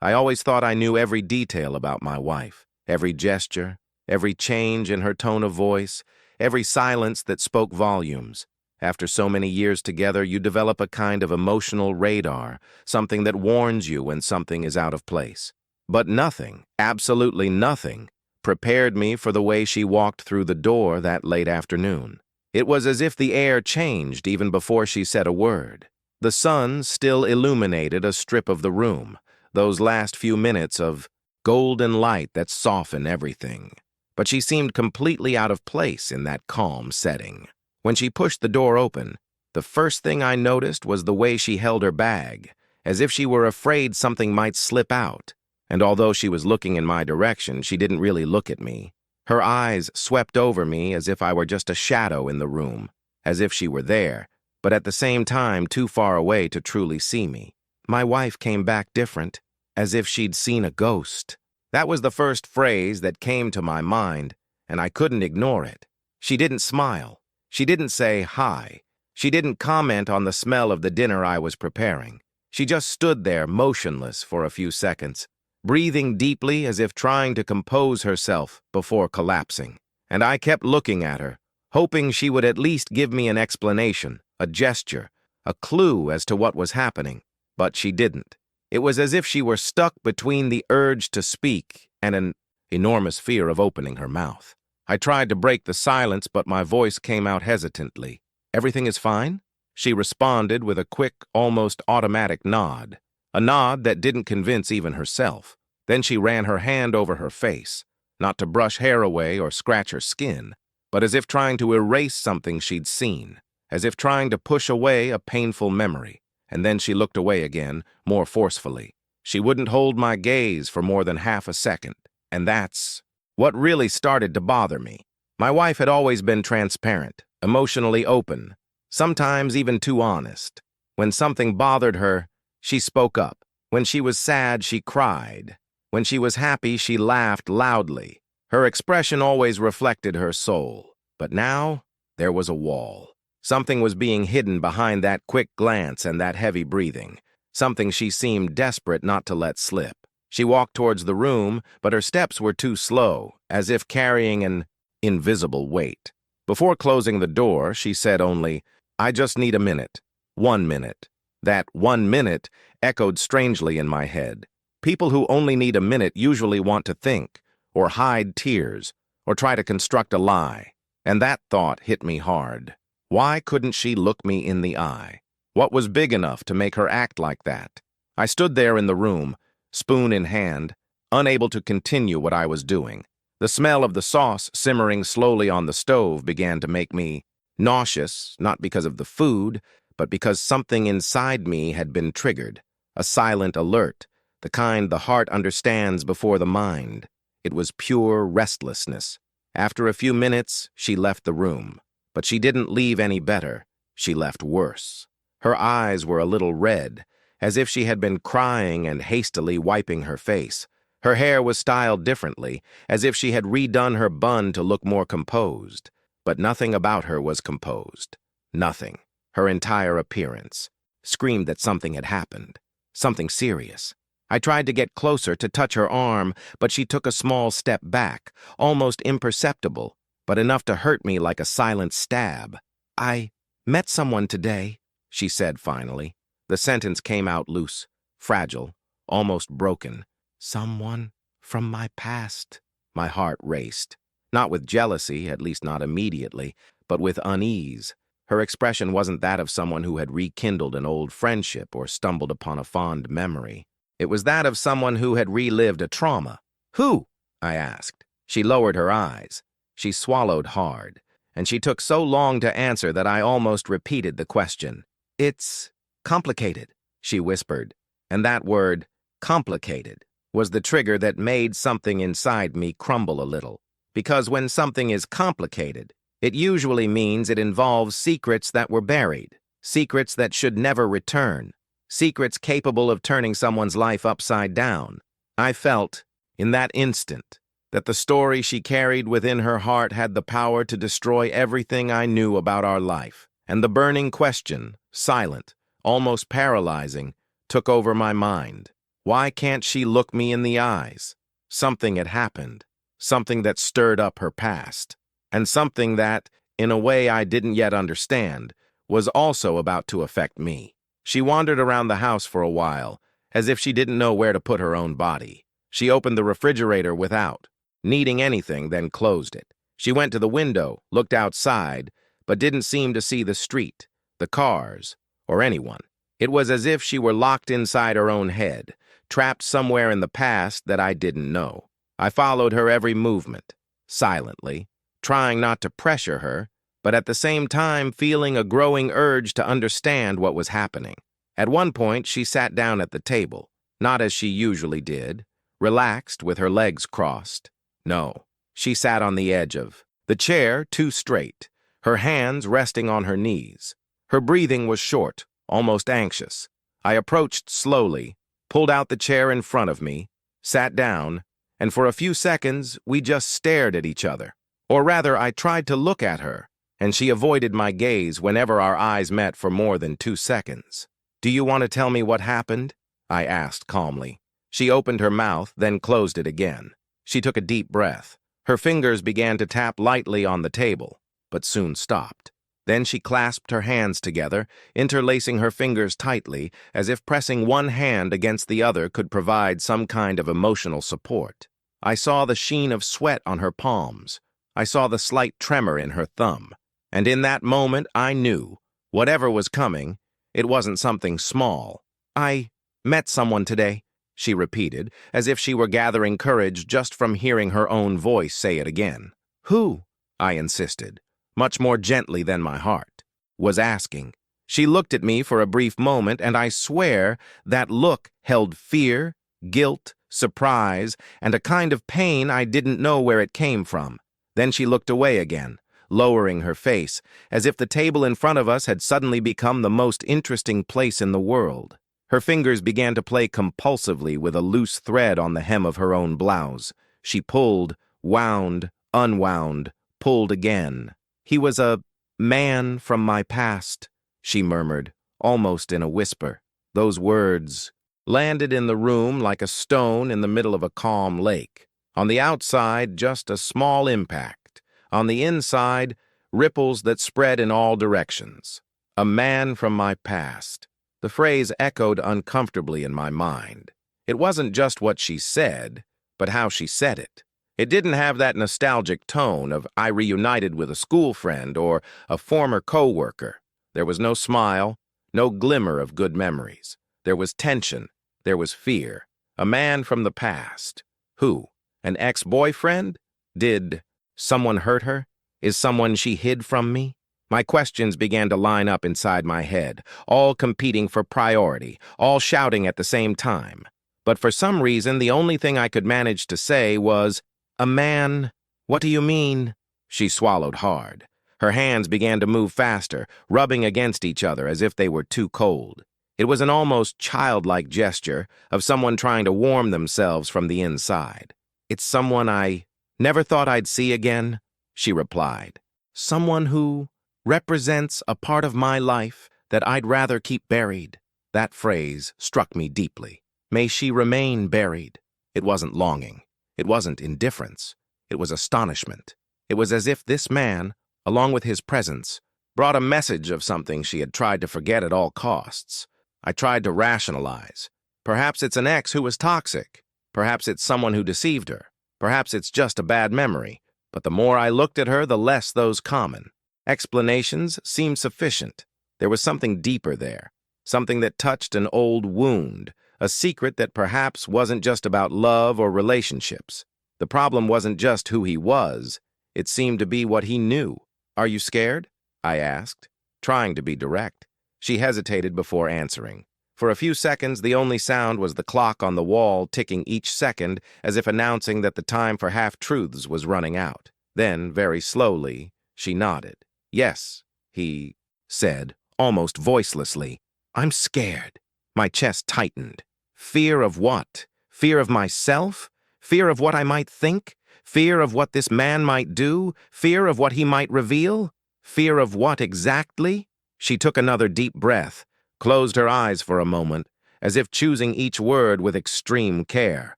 I always thought I knew every detail about my wife, every gesture, every change in her tone of voice, every silence that spoke volumes. After so many years together, you develop a kind of emotional radar, something that warns you when something is out of place. But nothing, absolutely nothing, prepared me for the way she walked through the door that late afternoon. It was as if the air changed even before she said a word. The sun still illuminated a strip of the room, those last few minutes of golden light that soften everything. But she seemed completely out of place in that calm setting. When she pushed the door open, the first thing I noticed was the way she held her bag, as if she were afraid something might slip out. And although she was looking in my direction, she didn't really look at me. Her eyes swept over me as if I were just a shadow in the room, as if she were there, but at the same time too far away to truly see me. My wife came back different, as if she'd seen a ghost. That was the first phrase that came to my mind, and I couldn't ignore it. She didn't smile. She didn't say hi. She didn't comment on the smell of the dinner I was preparing. She just stood there motionless for a few seconds, breathing deeply as if trying to compose herself before collapsing. And I kept looking at her, hoping she would at least give me an explanation, a gesture, a clue as to what was happening. But she didn't. It was as if she were stuck between the urge to speak and an enormous fear of opening her mouth. I tried to break the silence, but my voice came out hesitantly. "Everything is fine?" She responded with a quick, almost automatic nod, a nod that didn't convince even herself. Then she ran her hand over her face, not to brush hair away or scratch her skin, but as if trying to erase something she'd seen, as if trying to push away a painful memory. And then she looked away again, more forcefully. She wouldn't hold my gaze for more than half a second, and that's what really started to bother me. My wife had always been transparent, emotionally open, sometimes even too honest. When something bothered her, she spoke up. When she was sad, she cried. When she was happy, she laughed loudly. Her expression always reflected her soul. But now, there was a wall. Something was being hidden behind that quick glance and that heavy breathing, something she seemed desperate not to let slip. She walked towards the room, but her steps were too slow, as if carrying an invisible weight. Before closing the door, she said only, "I just need a minute. 1 minute." That 1 minute echoed strangely in my head. People who only need a minute usually want to think, or hide tears, or try to construct a lie. And that thought hit me hard. Why couldn't she look me in the eye? What was big enough to make her act like that? I stood there in the room, spoon in hand, unable to continue what I was doing. The smell of the sauce simmering slowly on the stove began to make me nauseous, not because of the food, but because something inside me had been triggered, a silent alert, the kind the heart understands before the mind. It was pure restlessness. After a few minutes, she left the room. But she didn't leave any better. She left worse. Her eyes were a little red, as if she had been crying and hastily wiping her face. Her hair was styled differently, as if she had redone her bun to look more composed. But nothing about her was composed. Nothing. Her entire appearance screamed that something had happened. Something serious. I tried to get closer to touch her arm, but she took a small step back, almost imperceptible, but enough to hurt me like a silent stab. "I met someone today," she said finally. The sentence came out loose, fragile, almost broken. "Someone from my past." My heart raced. Not with jealousy, at least not immediately, but with unease. Her expression wasn't that of someone who had rekindled an old friendship or stumbled upon a fond memory. It was that of someone who had relived a trauma. "Who?" I asked. She lowered her eyes. She swallowed hard, and she took so long to answer that I almost repeated the question. "It's complicated," she whispered, and that word, complicated, was the trigger that made something inside me crumble a little. Because when something is complicated, it usually means it involves secrets that were buried, secrets that should never return, secrets capable of turning someone's life upside down. I felt, in that instant, that the story she carried within her heart had the power to destroy everything I knew about our life. And the burning question, silent, almost paralyzing, took over my mind. Why can't she look me in the eyes? Something had happened, something that stirred up her past, and something that, in a way I didn't yet understand, was also about to affect me. She wandered around the house for a while, as if she didn't know where to put her own body. She opened the refrigerator without needing anything, then closed it. She went to the window, looked outside, but didn't seem to see the street, the cars, or anyone. It was as if she were locked inside her own head, trapped somewhere in the past that I didn't know. I followed her every movement, silently, trying not to pressure her, but at the same time feeling a growing urge to understand what was happening. At one point, she sat down at the table, not as she usually did, relaxed with her legs crossed. No, she sat on the edge of the chair, too straight, her hands resting on her knees. Her breathing was short, almost anxious. I approached slowly, pulled out the chair in front of me, sat down, and for a few seconds we just stared at each other. Or rather, I tried to look at her, and she avoided my gaze whenever our eyes met for more than 2 seconds. "Do you want to tell me what happened?" I asked calmly. She opened her mouth, then closed it again. She took a deep breath. Her fingers began to tap lightly on the table, but soon stopped. Then she clasped her hands together, interlacing her fingers tightly, as if pressing one hand against the other could provide some kind of emotional support. I saw the sheen of sweat on her palms. I saw the slight tremor in her thumb. And in that moment, I knew, whatever was coming, it wasn't something small. "I met someone today," she repeated, as if she were gathering courage just from hearing her own voice say it again. "Who?" I insisted, much more gently than my heart was asking. She looked at me for a brief moment, and I swear that look held fear, guilt, surprise, and a kind of pain I didn't know where it came from. Then she looked away again, lowering her face, as if the table in front of us had suddenly become the most interesting place in the world. Her fingers began to play compulsively with a loose thread on the hem of her own blouse. She pulled, wound, unwound, pulled again. "He was a man from my past," she murmured, almost in a whisper. Those words landed in the room like a stone in the middle of a calm lake. On the outside, just a small impact. On the inside, ripples that spread in all directions. A man from my past. The phrase echoed uncomfortably in my mind. It wasn't just what she said, but how she said it. It didn't have that nostalgic tone of "I reunited with a school friend" or a former co-worker. There was no smile, no glimmer of good memories. There was tension. There was fear. A man from the past. Who? An ex-boyfriend? Did someone hurt her? Is someone she hid from me? My questions began to line up inside my head, all competing for priority, all shouting at the same time. But for some reason, the only thing I could manage to say was, "A man? What do you mean?" She swallowed hard. Her hands began to move faster, rubbing against each other as if they were too cold. It was an almost childlike gesture of someone trying to warm themselves from the inside. "It's someone I never thought I'd see again," she replied. "Someone who represents a part of my life that I'd rather keep buried." That phrase struck me deeply. May she remain buried. It wasn't longing. It wasn't indifference. It was astonishment. It was as if this man, along with his presence, brought a message of something she had tried to forget at all costs. I tried to rationalize. Perhaps it's an ex who was toxic. Perhaps it's someone who deceived her. Perhaps it's just a bad memory. But the more I looked at her, the less those common explanations seemed sufficient. There was something deeper there, something that touched an old wound, a secret that perhaps wasn't just about love or relationships. The problem wasn't just who he was, it seemed to be what he knew. "Are you scared?" I asked, trying to be direct. She hesitated before answering. For a few seconds, the only sound was the clock on the wall ticking each second as if announcing that the time for half-truths was running out. Then, very slowly, she nodded. "Yes," he said, almost voicelessly. "I'm scared." My chest tightened. Fear of what? Fear of myself? Fear of what I might think? Fear of what this man might do? Fear of what he might reveal? Fear of what exactly? She took another deep breath, closed her eyes for a moment, as if choosing each word with extreme care.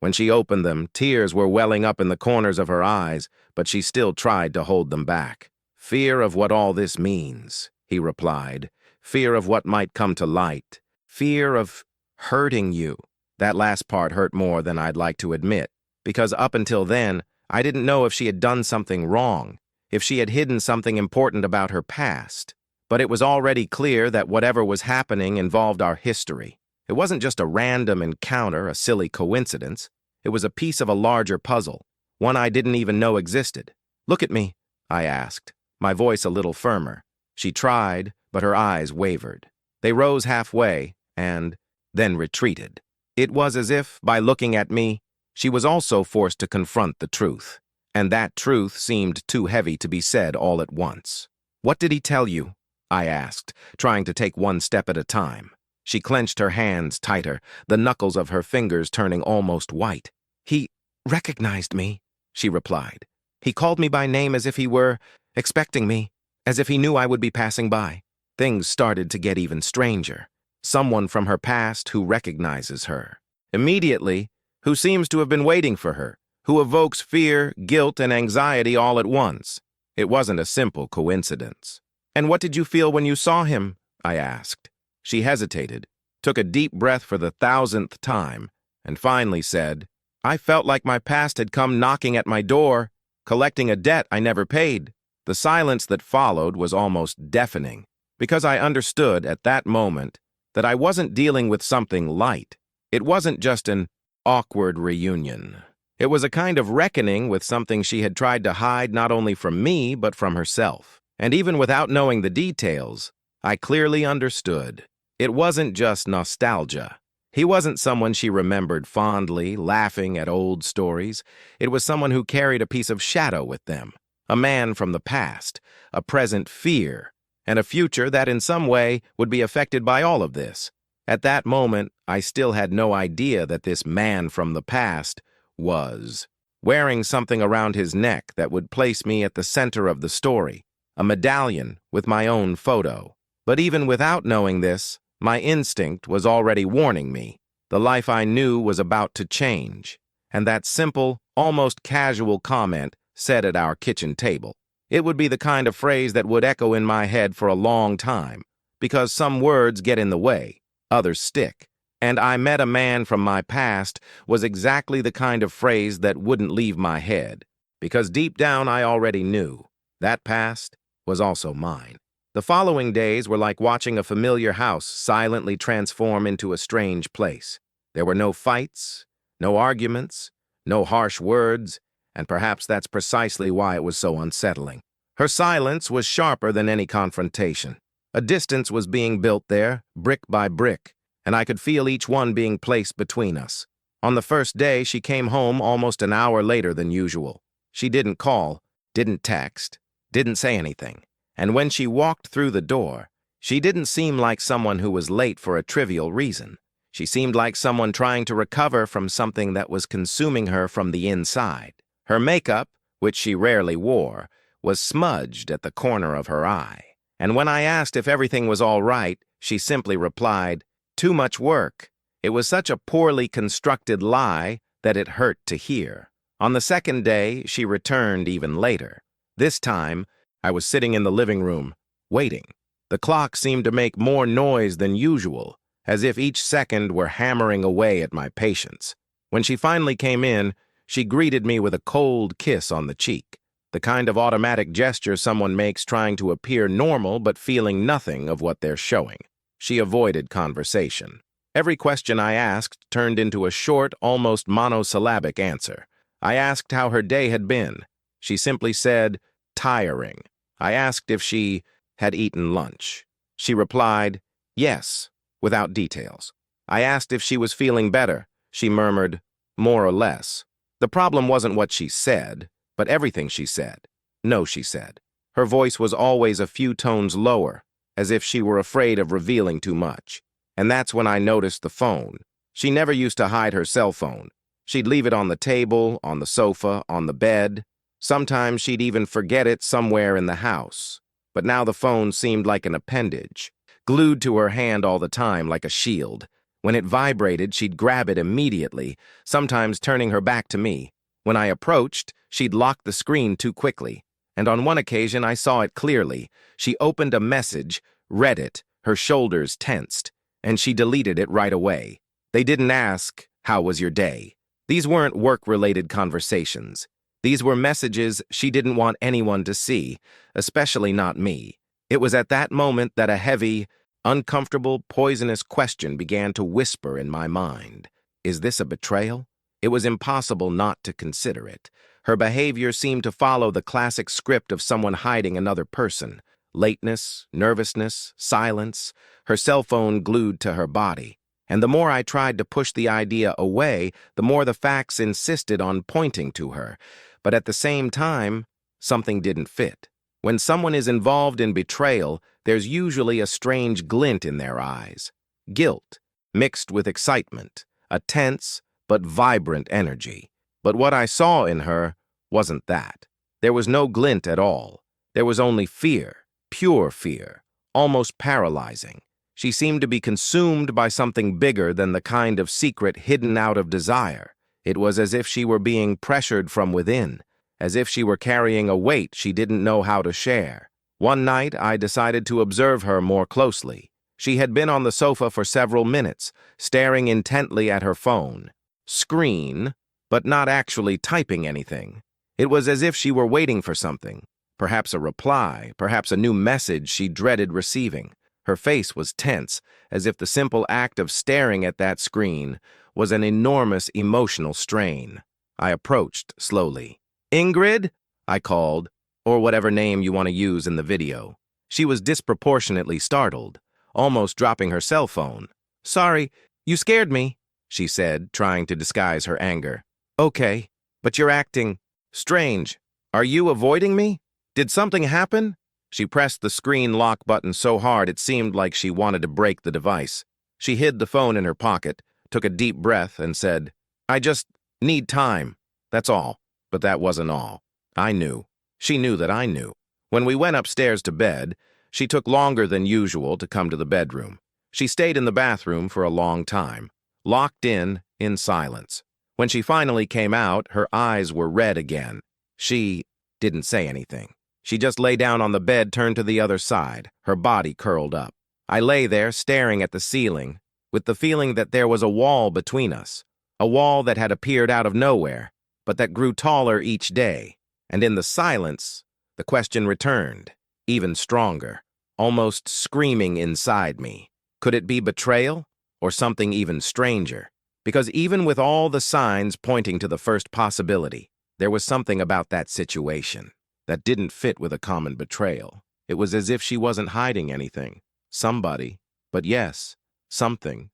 When she opened them, tears were welling up in the corners of her eyes, but she still tried to hold them back. "Fear of what all this means," he replied. "Fear of what might come to light. Fear of hurting you." That last part hurt more than I'd like to admit, because up until then, I didn't know if she had done something wrong, if she had hidden something important about her past. But it was already clear that whatever was happening involved our history. It wasn't just a random encounter, a silly coincidence. It was a piece of a larger puzzle, one I didn't even know existed. "Look at me," I asked, my voice a little firmer. She tried, but her eyes wavered. They rose halfway and then retreated. It was as if, by looking at me, she was also forced to confront the truth. And that truth seemed too heavy to be said all at once. "What did he tell you?" I asked, trying to take one step at a time. She clenched her hands tighter, the knuckles of her fingers turning almost white. "He recognized me," she replied. "He called me by name as if he were expecting me, as if he knew I would be passing by." Things started to get even stranger. Someone from her past who recognizes her. Immediately, who seems to have been waiting for her, who evokes fear, guilt, and anxiety all at once. It wasn't a simple coincidence. "And what did you feel when you saw him?" I asked. She hesitated, took a deep breath for the 1,000th time, and finally said, "I felt like my past had come knocking at my door, collecting a debt I never paid." The silence that followed was almost deafening, because I understood at that moment that I wasn't dealing with something light. It wasn't just an awkward reunion. It was a kind of reckoning with something she had tried to hide not only from me, but from herself. And even without knowing the details, I clearly understood. It wasn't just nostalgia. He wasn't someone she remembered fondly, laughing at old stories. It was someone who carried a piece of shadow with them, a man from the past, a present fear, and a future that in some way would be affected by all of this. At that moment, I still had no idea that this man from the past was wearing something around his neck that would place me at the center of the story, a medallion with my own photo. But even without knowing this, my instinct was already warning me. The life I knew was about to change, and that simple, almost casual comment said at our kitchen table. It would be the kind of phrase that would echo in my head for a long time, because some words get in the way, others stick. And "I met a man from my past" was exactly the kind of phrase that wouldn't leave my head, because deep down I already knew that past was also mine. The following days were like watching a familiar house silently transform into a strange place. There were no fights, no arguments, no harsh words, and perhaps that's precisely why it was so unsettling. Her silence was sharper than any confrontation. A distance was being built there, brick by brick, and I could feel each one being placed between us. On the first day, she came home almost an hour later than usual. She didn't call, didn't text, didn't say anything. And when she walked through the door, she didn't seem like someone who was late for a trivial reason. She seemed like someone trying to recover from something that was consuming her from the inside. Her makeup, which she rarely wore, was smudged at the corner of her eye. And when I asked if everything was all right, she simply replied, "Too much work." It was such a poorly constructed lie that it hurt to hear. On the second day, she returned even later. This time, I was sitting in the living room, waiting. The clock seemed to make more noise than usual, as if each second were hammering away at my patience. When she finally came in, she greeted me with a cold kiss on the cheek, the kind of automatic gesture someone makes trying to appear normal but feeling nothing of what they're showing. She avoided conversation. Every question I asked turned into a short, almost monosyllabic answer. I asked how her day had been. She simply said, "Tiring." I asked if she had eaten lunch. She replied, "Yes," without details. I asked if she was feeling better. She murmured, "More or less." The problem wasn't what she said, but everything she said. "No," she said. Her voice was always a few tones lower, as if she were afraid of revealing too much. And that's when I noticed the phone. She never used to hide her cell phone. She'd leave it on the table, on the sofa, on the bed. Sometimes she'd even forget it somewhere in the house. But now the phone seemed like an appendage, glued to her hand all the time like a shield. When it vibrated, she'd grab it immediately, sometimes turning her back to me. When I approached, she'd lock the screen too quickly. And on one occasion, I saw it clearly. She opened a message, read it, her shoulders tensed, and she deleted it right away. They didn't ask, "How was your day?" These weren't work-related conversations. These were messages she didn't want anyone to see, especially not me. It was at that moment that a heavy, uncomfortable, poisonous question began to whisper in my mind. Is this a betrayal? It was impossible not to consider it. Her behavior seemed to follow the classic script of someone hiding another person. Lateness, nervousness, silence, her cell phone glued to her body. And the more I tried to push the idea away, the more the facts insisted on pointing to her. But at the same time, something didn't fit. When someone is involved in betrayal, there's usually a strange glint in their eyes. Guilt, mixed with excitement, a tense but vibrant energy. But what I saw in her wasn't that. There was no glint at all. There was only fear, pure fear, almost paralyzing. She seemed to be consumed by something bigger than the kind of secret hidden out of desire. It was as if she were being pressured from within, as if she were carrying a weight she didn't know how to share. One night, I decided to observe her more closely. She had been on the sofa for several minutes, staring intently at her phone. Screen, but not actually typing anything. It was as if she were waiting for something, perhaps a reply, perhaps a new message she dreaded receiving. Her face was tense, as if the simple act of staring at that screen was an enormous emotional strain. I approached slowly. "Ingrid?" I called, or whatever name you want to use in the video. She was disproportionately startled, almost dropping her cell phone. "Sorry, you scared me," she said, trying to disguise her anger. "Okay, but you're acting strange. Are you avoiding me? Did something happen?" She pressed the screen lock button so hard it seemed like she wanted to break the device. She hid the phone in her pocket, took a deep breath, and said, "I just need time. That's all." But that wasn't all. I knew. She knew that I knew. When we went upstairs to bed, she took longer than usual to come to the bedroom. She stayed in the bathroom for a long time, locked in silence. When she finally came out, her eyes were red again. She didn't say anything. She just lay down on the bed, turned to the other side, her body curled up. I lay there, staring at the ceiling, with the feeling that there was a wall between us, a wall that had appeared out of nowhere, but that grew taller each day. And in the silence, the question returned, even stronger, almost screaming inside me. Could it be betrayal, or something even stranger? Because even with all the signs pointing to the first possibility, there was something about that situation that didn't fit with a common betrayal. It was as if she wasn't hiding anything. Somebody, but yes, something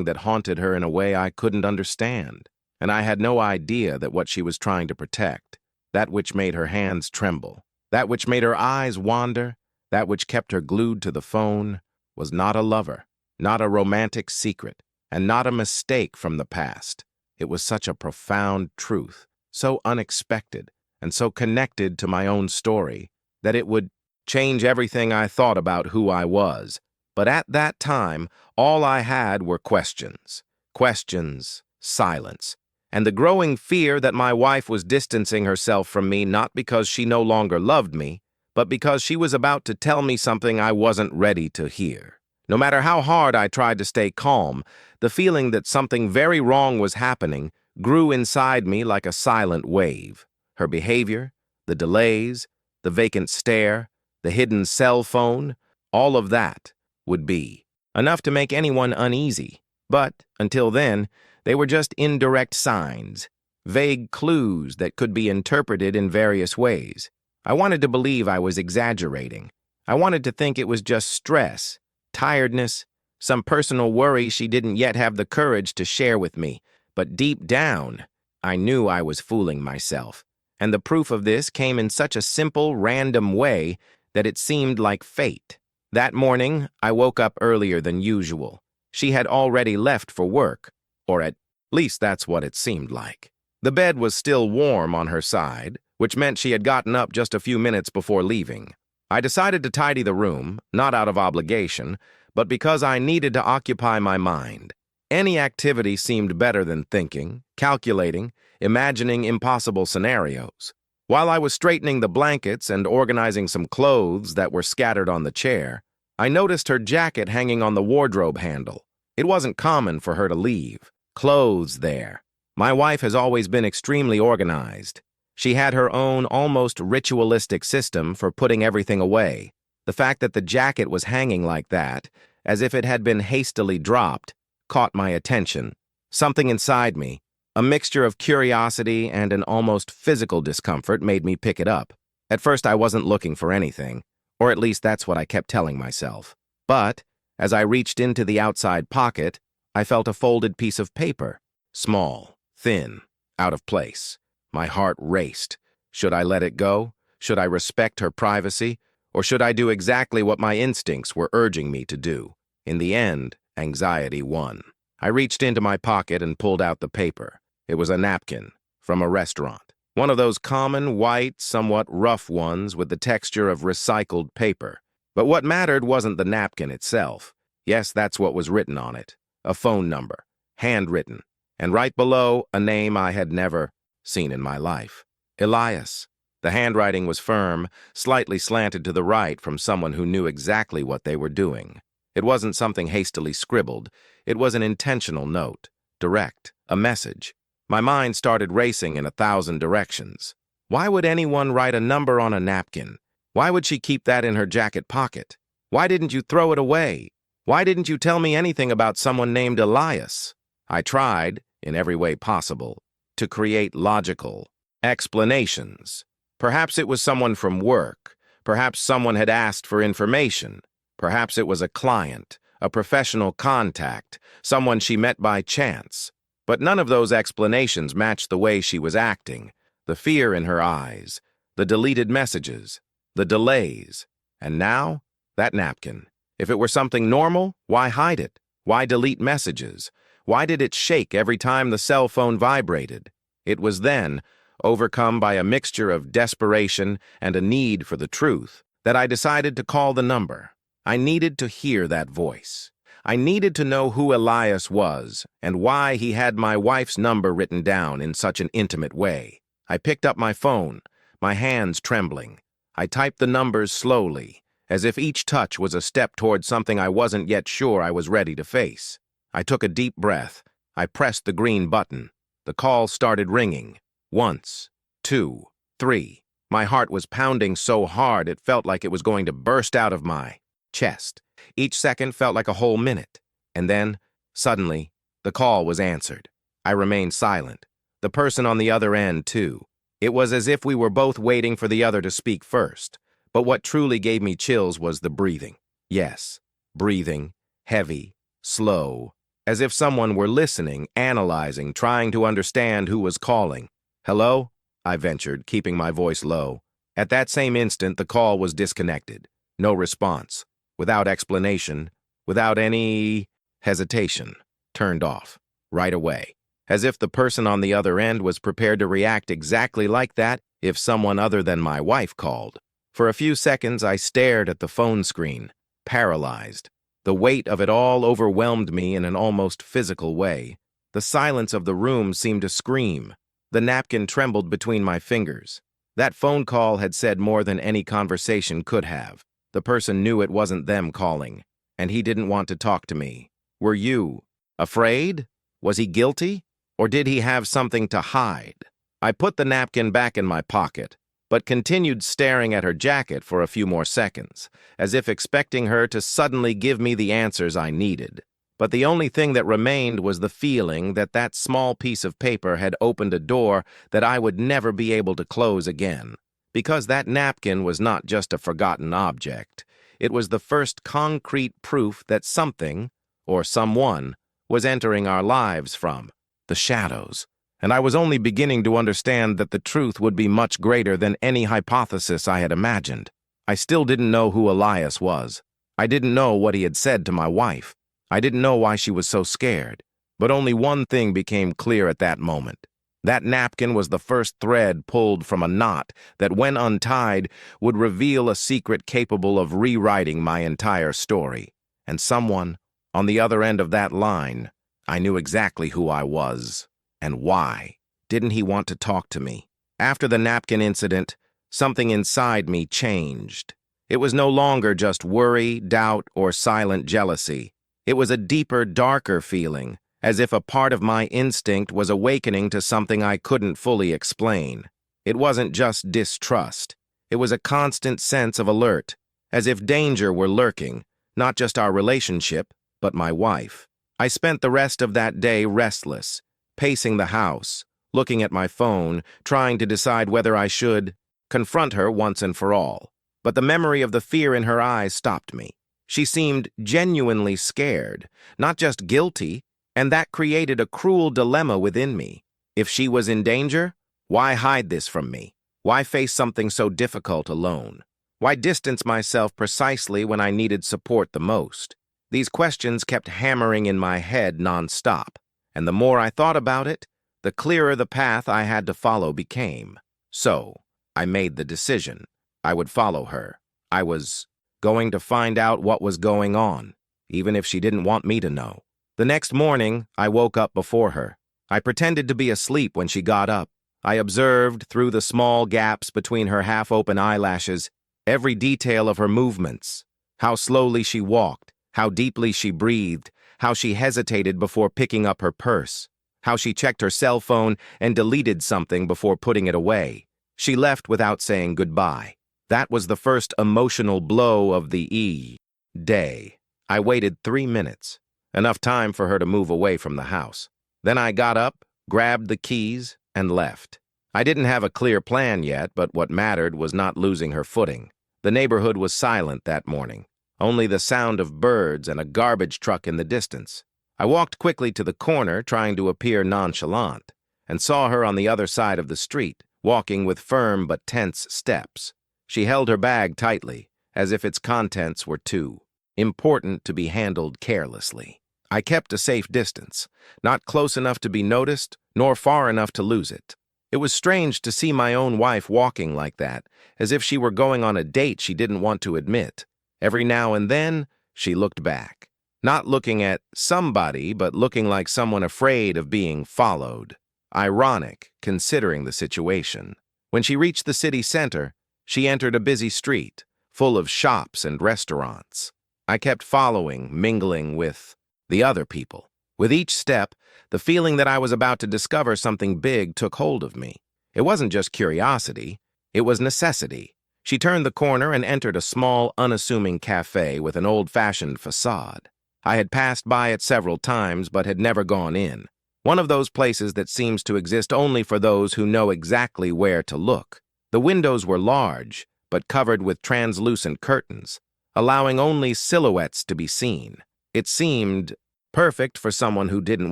that haunted her in a way I couldn't understand. And I had no idea that what she was trying to protect, that which made her hands tremble, that which made her eyes wander, that which kept her glued to the phone, was not a lover, not a romantic secret, and not a mistake from the past. It was such a profound truth, so unexpected, and so connected to my own story, that it would change everything I thought about who I was. But at that time, all I had were questions. Questions, silence, and the growing fear that my wife was distancing herself from me not because she no longer loved me, but because she was about to tell me something I wasn't ready to hear. No matter how hard I tried to stay calm, the feeling that something very wrong was happening grew inside me like a silent wave. Her behavior, the delays, the vacant stare, the hidden cell phone, all of that would be enough to make anyone uneasy. But, until then, they were just indirect signs, vague clues that could be interpreted in various ways. I wanted to believe I was exaggerating. I wanted to think it was just stress, tiredness, some personal worry she didn't yet have the courage to share with me. But deep down, I knew I was fooling myself. And the proof of this came in such a simple, random way that it seemed like fate. That morning, I woke up earlier than usual. She had already left for work, or at least that's what it seemed like. The bed was still warm on her side, which meant she had gotten up just a few minutes before leaving. I decided to tidy the room, not out of obligation, but because I needed to occupy my mind. Any activity seemed better than thinking, calculating, imagining impossible scenarios. While I was straightening the blankets and organizing some clothes that were scattered on the chair, I noticed her jacket hanging on the wardrobe handle. It wasn't common for her to leave clothes there. My wife has always been extremely organized. She had her own almost ritualistic system for putting everything away. The fact that the jacket was hanging like that, as if it had been hastily dropped, caught my attention. Something inside me, a mixture of curiosity and an almost physical discomfort, made me pick it up. At first I wasn't looking for anything, or at least that's what I kept telling myself. But, as I reached into the outside pocket, I felt a folded piece of paper. Small, thin, out of place. My heart raced. Should I let it go? Should I respect her privacy? Or should I do exactly what my instincts were urging me to do? In the end, anxiety won. I reached into my pocket and pulled out the paper. It was a napkin from a restaurant. One of those common, white, somewhat rough ones with the texture of recycled paper. But what mattered wasn't the napkin itself. Yes, that's what was written on it. A phone number, handwritten, and right below, a name I had never seen in my life. Elias. The handwriting was firm, slightly slanted to the right from someone who knew exactly what they were doing. It wasn't something hastily scribbled. It was an intentional note, direct, a message. My mind started racing in 1,000 directions. Why would anyone write a number on a napkin? Why would she keep that in her jacket pocket? Why didn't you throw it away? Why didn't you tell me anything about someone named Elias? I tried, in every way possible, to create logical explanations. Perhaps it was someone from work. Perhaps someone had asked for information. Perhaps it was a client, a professional contact, someone she met by chance. But none of those explanations matched the way she was acting, the fear in her eyes, the deleted messages, the delays. And now, that napkin. If it were something normal, why hide it? Why delete messages? Why did it shake every time the cell phone vibrated? It was then, overcome by a mixture of desperation and a need for the truth, that I decided to call the number. I needed to hear that voice. I needed to know who Elias was and why he had my wife's number written down in such an intimate way. I picked up my phone, my hands trembling. I typed the numbers slowly, as if each touch was a step toward something I wasn't yet sure I was ready to face. I took a deep breath. I pressed the green button. The call started ringing. Once, 2, 3. My heart was pounding so hard it felt like it was going to burst out of my chest. Each second felt like a whole minute. And then, suddenly, the call was answered. I remained silent. The person on the other end, too. It was as if we were both waiting for the other to speak first. But what truly gave me chills was the breathing. Yes, breathing, heavy, slow, as if someone were listening, analyzing, trying to understand who was calling. "Hello?" I ventured, keeping my voice low. At that same instant, the call was disconnected. No response. Without explanation, without any hesitation. Turned off. Right away. As if the person on the other end was prepared to react exactly like that if someone other than my wife called. For a few seconds, I stared at the phone screen, paralyzed. The weight of it all overwhelmed me in an almost physical way. The silence of the room seemed to scream. The napkin trembled between my fingers. That phone call had said more than any conversation could have. The person knew it wasn't them calling, and he didn't want to talk to me. Were you afraid? Was he guilty? Or did he have something to hide? I put the napkin back in my pocket, but continued staring at her jacket for a few more seconds, as if expecting her to suddenly give me the answers I needed. But the only thing that remained was the feeling that that small piece of paper had opened a door that I would never be able to close again. Because that napkin was not just a forgotten object. It was the first concrete proof that something, or someone, was entering our lives from the shadows. And I was only beginning to understand that the truth would be much greater than any hypothesis I had imagined. I still didn't know who Elias was. I didn't know what he had said to my wife. I didn't know why she was so scared. But only one thing became clear at that moment. That napkin was the first thread pulled from a knot that, when untied, would reveal a secret capable of rewriting my entire story. And someone, on the other end of that line, I knew exactly who I was and why. Didn't he want to talk to me? After the napkin incident, something inside me changed. It was no longer just worry, doubt, or silent jealousy. It was a deeper, darker feeling, as if a part of my instinct was awakening to something I couldn't fully explain. It wasn't just distrust. It was a constant sense of alert, as if danger were lurking, not just our relationship, but my wife. I spent the rest of that day restless, pacing the house, looking at my phone, trying to decide whether I should confront her once and for all. But the memory of the fear in her eyes stopped me. She seemed genuinely scared, not just guilty, and that created a cruel dilemma within me. If she was in danger, why hide this from me? Why face something so difficult alone? Why distance myself precisely when I needed support the most? These questions kept hammering in my head nonstop, and the more I thought about it, the clearer the path I had to follow became. So, I made the decision. I would follow her. I was going to find out what was going on, even if she didn't want me to know. The next morning, I woke up before her. I pretended to be asleep when she got up. I observed, through the small gaps between her half-open eyelashes, every detail of her movements. How slowly she walked, how deeply she breathed, how she hesitated before picking up her purse, how she checked her cell phone and deleted something before putting it away. She left without saying goodbye. That was the first emotional blow of the day. I waited 3 minutes, enough time for her to move away from the house. Then I got up, grabbed the keys, and left. I didn't have a clear plan yet, but what mattered was not losing her footing. The neighborhood was silent that morning, only the sound of birds and a garbage truck in the distance. I walked quickly to the corner, trying to appear nonchalant, and saw her on the other side of the street, walking with firm but tense steps. She held her bag tightly, as if its contents were too important to be handled carelessly. I kept a safe distance, not close enough to be noticed, nor far enough to lose it. It was strange to see my own wife walking like that, as if she were going on a date she didn't want to admit. Every now and then, she looked back. Not looking at somebody, but looking like someone afraid of being followed. Ironic, considering the situation. When she reached the city center, she entered a busy street, full of shops and restaurants. I kept following, mingling with the other people. With each step, the feeling that I was about to discover something big took hold of me. It wasn't just curiosity, it was necessity. She turned the corner and entered a small, unassuming cafe with an old-fashioned facade. I had passed by it several times but had never gone in. One of those places that seems to exist only for those who know exactly where to look. The windows were large, but covered with translucent curtains, allowing only silhouettes to be seen. It seemed perfect for someone who didn't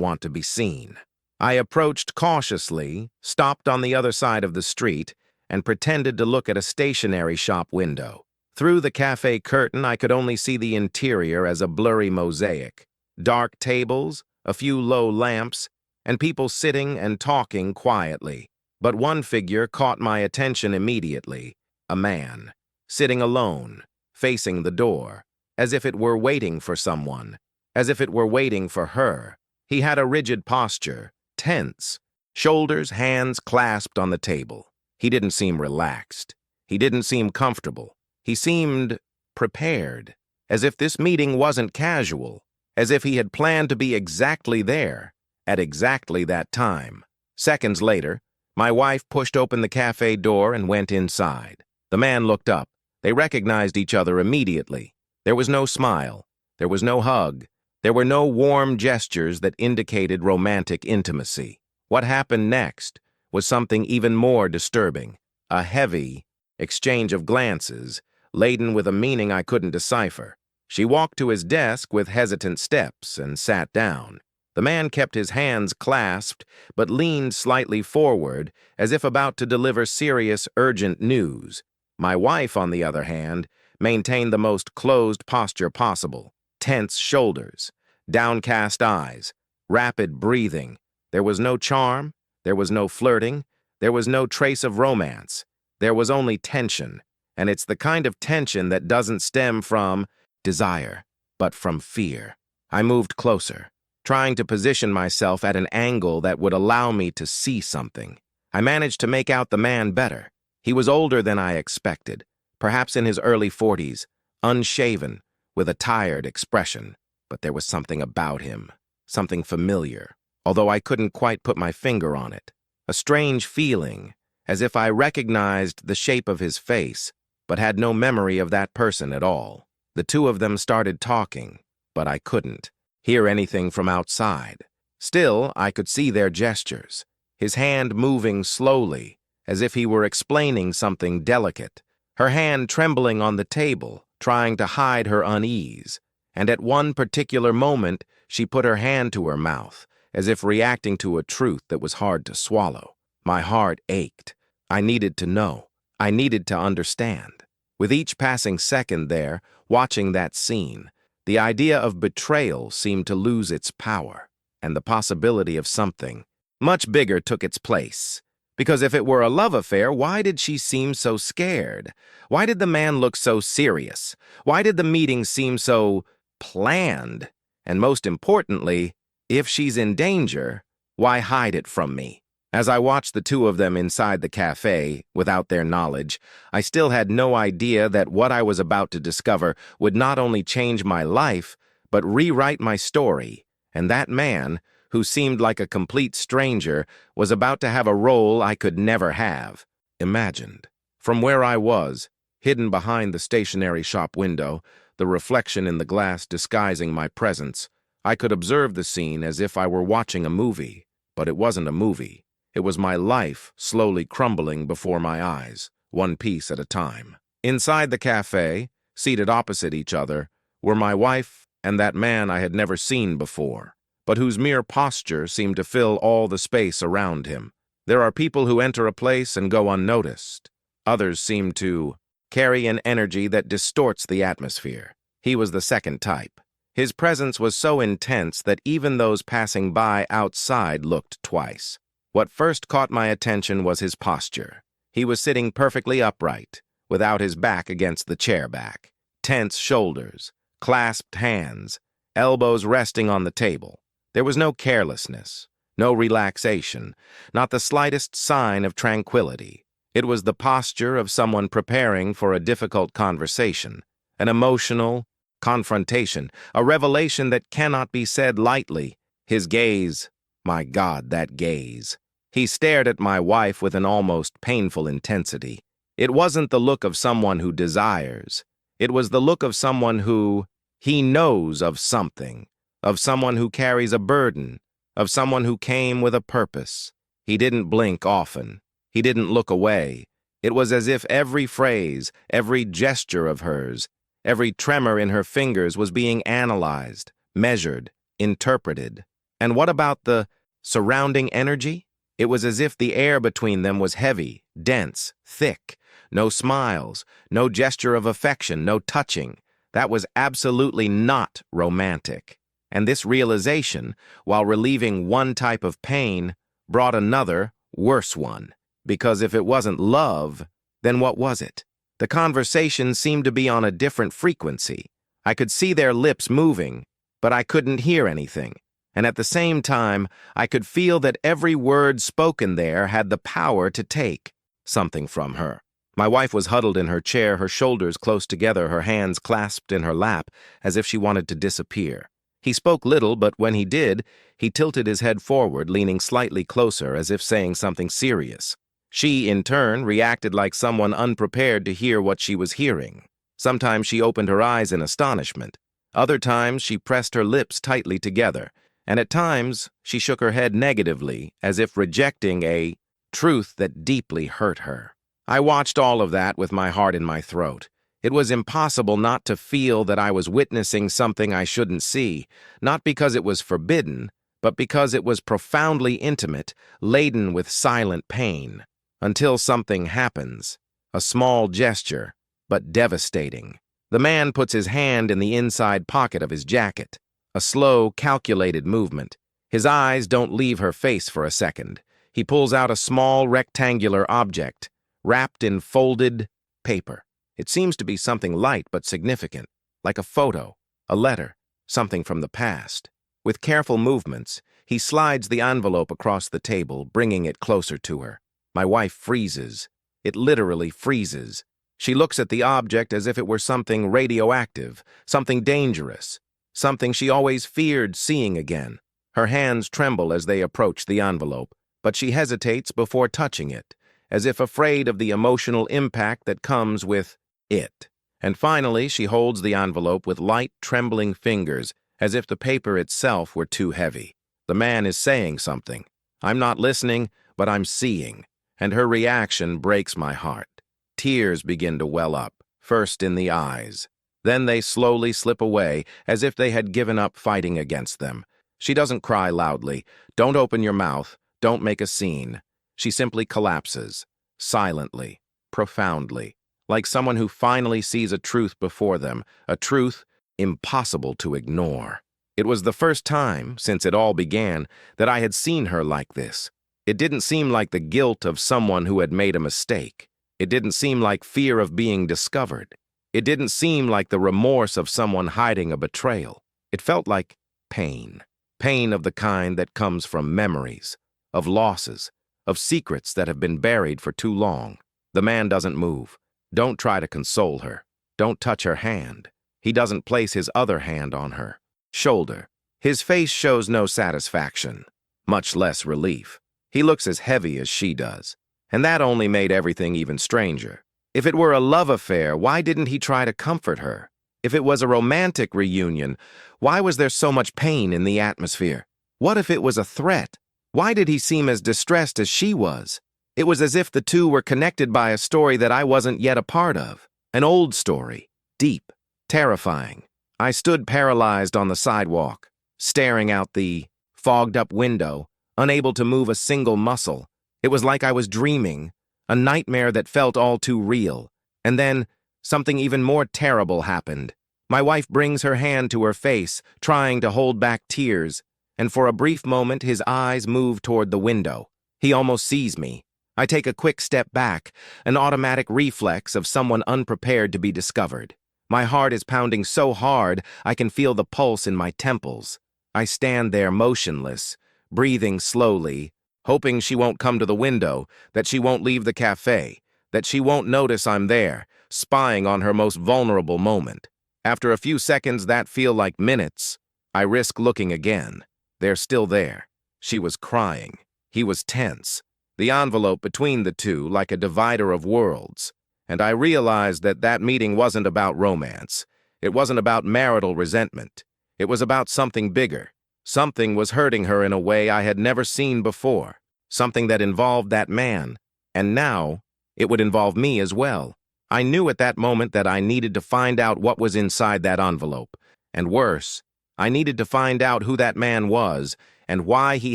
want to be seen. I approached cautiously, stopped on the other side of the street, and pretended to look at a stationery shop window. Through the cafe curtain, I could only see the interior as a blurry mosaic. Dark tables, a few low lamps, and people sitting and talking quietly. But one figure caught my attention immediately, a man, sitting alone, facing the door, as if it were waiting for someone, as if it were waiting for her. He had a rigid posture, tense, shoulders, hands clasped on the table. He didn't seem relaxed. He didn't seem comfortable. He seemed prepared, as if this meeting wasn't casual, as if he had planned to be exactly there, at exactly that time. Seconds later, my wife pushed open the cafe door and went inside. The man looked up. They recognized each other immediately. There was no smile. There was no hug. There were no warm gestures that indicated romantic intimacy. What happened next was something even more disturbing. A heavy exchange of glances, laden with a meaning I couldn't decipher. She walked to his desk with hesitant steps and sat down. The man kept his hands clasped, but leaned slightly forward, as if about to deliver serious, urgent news. My wife, on the other hand, maintained the most closed posture possible. Tense shoulders, downcast eyes, rapid breathing. There was no charm, there was no flirting, there was no trace of romance. There was only tension, and it's the kind of tension that doesn't stem from desire, but from fear. I moved closer. trying to position myself at an angle that would allow me to see something. I managed to make out the man better. He was older than I expected, perhaps in his early 40s, unshaven, with a tired expression. But there was something about him, something familiar, although I couldn't quite put my finger on it. A strange feeling, as if I recognized the shape of his face, but had no memory of that person at all. The two of them started talking, but I couldn't hear anything from outside. Still, I could see their gestures, his hand moving slowly, as if he were explaining something delicate, her hand trembling on the table, trying to hide her unease. And at one particular moment, she put her hand to her mouth, as if reacting to a truth that was hard to swallow. My heart ached. I needed to know. I needed to understand. With each passing second there, watching that scene, the idea of betrayal seemed to lose its power, and the possibility of something much bigger took its place. Because if it were a love affair, why did she seem so scared? Why did the man look so serious? Why did the meeting seem so planned? And most importantly, if she's in danger, why hide it from me? As I watched the two of them inside the cafe, without their knowledge, I still had no idea that what I was about to discover would not only change my life, but rewrite my story, and that man, who seemed like a complete stranger, was about to have a role I could never have imagined. From where I was, hidden behind the stationery shop window, the reflection in the glass disguising my presence, I could observe the scene as if I were watching a movie. But it wasn't a movie. It was my life slowly crumbling before my eyes, one piece at a time. Inside the cafe, seated opposite each other, were my wife and that man I had never seen before, but whose mere posture seemed to fill all the space around him. There are people who enter a place and go unnoticed. Others seem to carry an energy that distorts the atmosphere. He was the second type. His presence was so intense that even those passing by outside looked twice. What first caught my attention was his posture. He was sitting perfectly upright, without his back against the chair back. Tense shoulders, clasped hands, elbows resting on the table. There was no carelessness, no relaxation, not the slightest sign of tranquility. It was the posture of someone preparing for a difficult conversation, an emotional confrontation, a revelation that cannot be said lightly. His gaze, my God, that gaze. He stared at my wife with an almost painful intensity. It wasn't the look of someone who desires. It was the look of someone who he knows of something, of someone who carries a burden, of someone who came with a purpose. He didn't blink often. He didn't look away. It was as if every phrase, every gesture of hers, every tremor in her fingers was being analyzed, measured, interpreted. And what about the surrounding energy? It was as if the air between them was heavy, dense, thick. No smiles, no gesture of affection, no touching. That was absolutely not romantic. And this realization, while relieving one type of pain, brought another, worse one. Because if it wasn't love, then what was it? The conversation seemed to be on a different frequency. I could see their lips moving, but I couldn't hear anything. And at the same time, I could feel that every word spoken there had the power to take something from her. My wife was huddled in her chair, her shoulders close together, her hands clasped in her lap, as if she wanted to disappear. He spoke little, but when he did, he tilted his head forward, leaning slightly closer, as if saying something serious. She, in turn, reacted like someone unprepared to hear what she was hearing. Sometimes she opened her eyes in astonishment. Other times she pressed her lips tightly together, and at times she shook her head negatively, as if rejecting a truth that deeply hurt her. I watched all of that with my heart in my throat. It was impossible not to feel that I was witnessing something I shouldn't see, not because it was forbidden, but because it was profoundly intimate, laden with silent pain. Until something happens, a small gesture, but devastating. The man puts his hand in the inside pocket of his jacket, a slow, calculated movement. His eyes don't leave her face for a second. He pulls out a small, rectangular object, wrapped in folded paper. It seems to be something light but significant, like a photo, a letter, something from the past. With careful movements, he slides the envelope across the table, bringing it closer to her. My wife freezes. It literally freezes. She looks at the object as if it were something radioactive, something dangerous, something she always feared seeing again. Her hands tremble as they approach the envelope, but she hesitates before touching it, as if afraid of the emotional impact that comes with it. And finally, she holds the envelope with light, trembling fingers, as if the paper itself were too heavy. The man is saying something. I'm not listening, but I'm seeing, and her reaction breaks my heart. Tears begin to well up, first in the eyes. Then they slowly slip away, as if they had given up fighting against them. She doesn't cry loudly. Don't open your mouth. Don't make a scene. She simply collapses, silently, profoundly, like someone who finally sees a truth before them, a truth impossible to ignore. It was the first time, since it all began, that I had seen her like this. It didn't seem like the guilt of someone who had made a mistake. It didn't seem like fear of being discovered. It didn't seem like the remorse of someone hiding a betrayal. It felt like pain. Pain of the kind that comes from memories, of losses, of secrets that have been buried for too long. The man doesn't move. Don't try to console her. Don't touch her hand. He doesn't place his other hand on her shoulder. His face shows no satisfaction, much less relief. He looks as heavy as she does. And that only made everything even stranger. If it were a love affair, why didn't he try to comfort her? If it was a romantic reunion, why was there so much pain in the atmosphere? What if it was a threat? Why did he seem as distressed as she was? It was as if the two were connected by a story that I wasn't yet a part of. An old story, deep, terrifying. I stood paralyzed on the sidewalk, staring out the fogged-up window, unable to move a single muscle. It was like I was dreaming, a nightmare that felt all too real. And then, something even more terrible happened. My wife brings her hand to her face, trying to hold back tears, and for a brief moment his eyes move toward the window. He almost sees me. I take a quick step back, an automatic reflex of someone unprepared to be discovered. My heart is pounding so hard I can feel the pulse in my temples. I stand there motionless, breathing slowly, hoping she won't come to the window, that she won't leave the cafe, that she won't notice I'm there, spying on her most vulnerable moment. After a few seconds that feel like minutes, I risk looking again. They're still there. She was crying. He was tense. The envelope between the two like a divider of worlds. And I realized that that meeting wasn't about romance. It wasn't about marital resentment. It was about something bigger. Something was hurting her in a way I had never seen before. Something that involved that man. And now, it would involve me as well. I knew at that moment that I needed to find out what was inside that envelope. And worse, I needed to find out who that man was and why he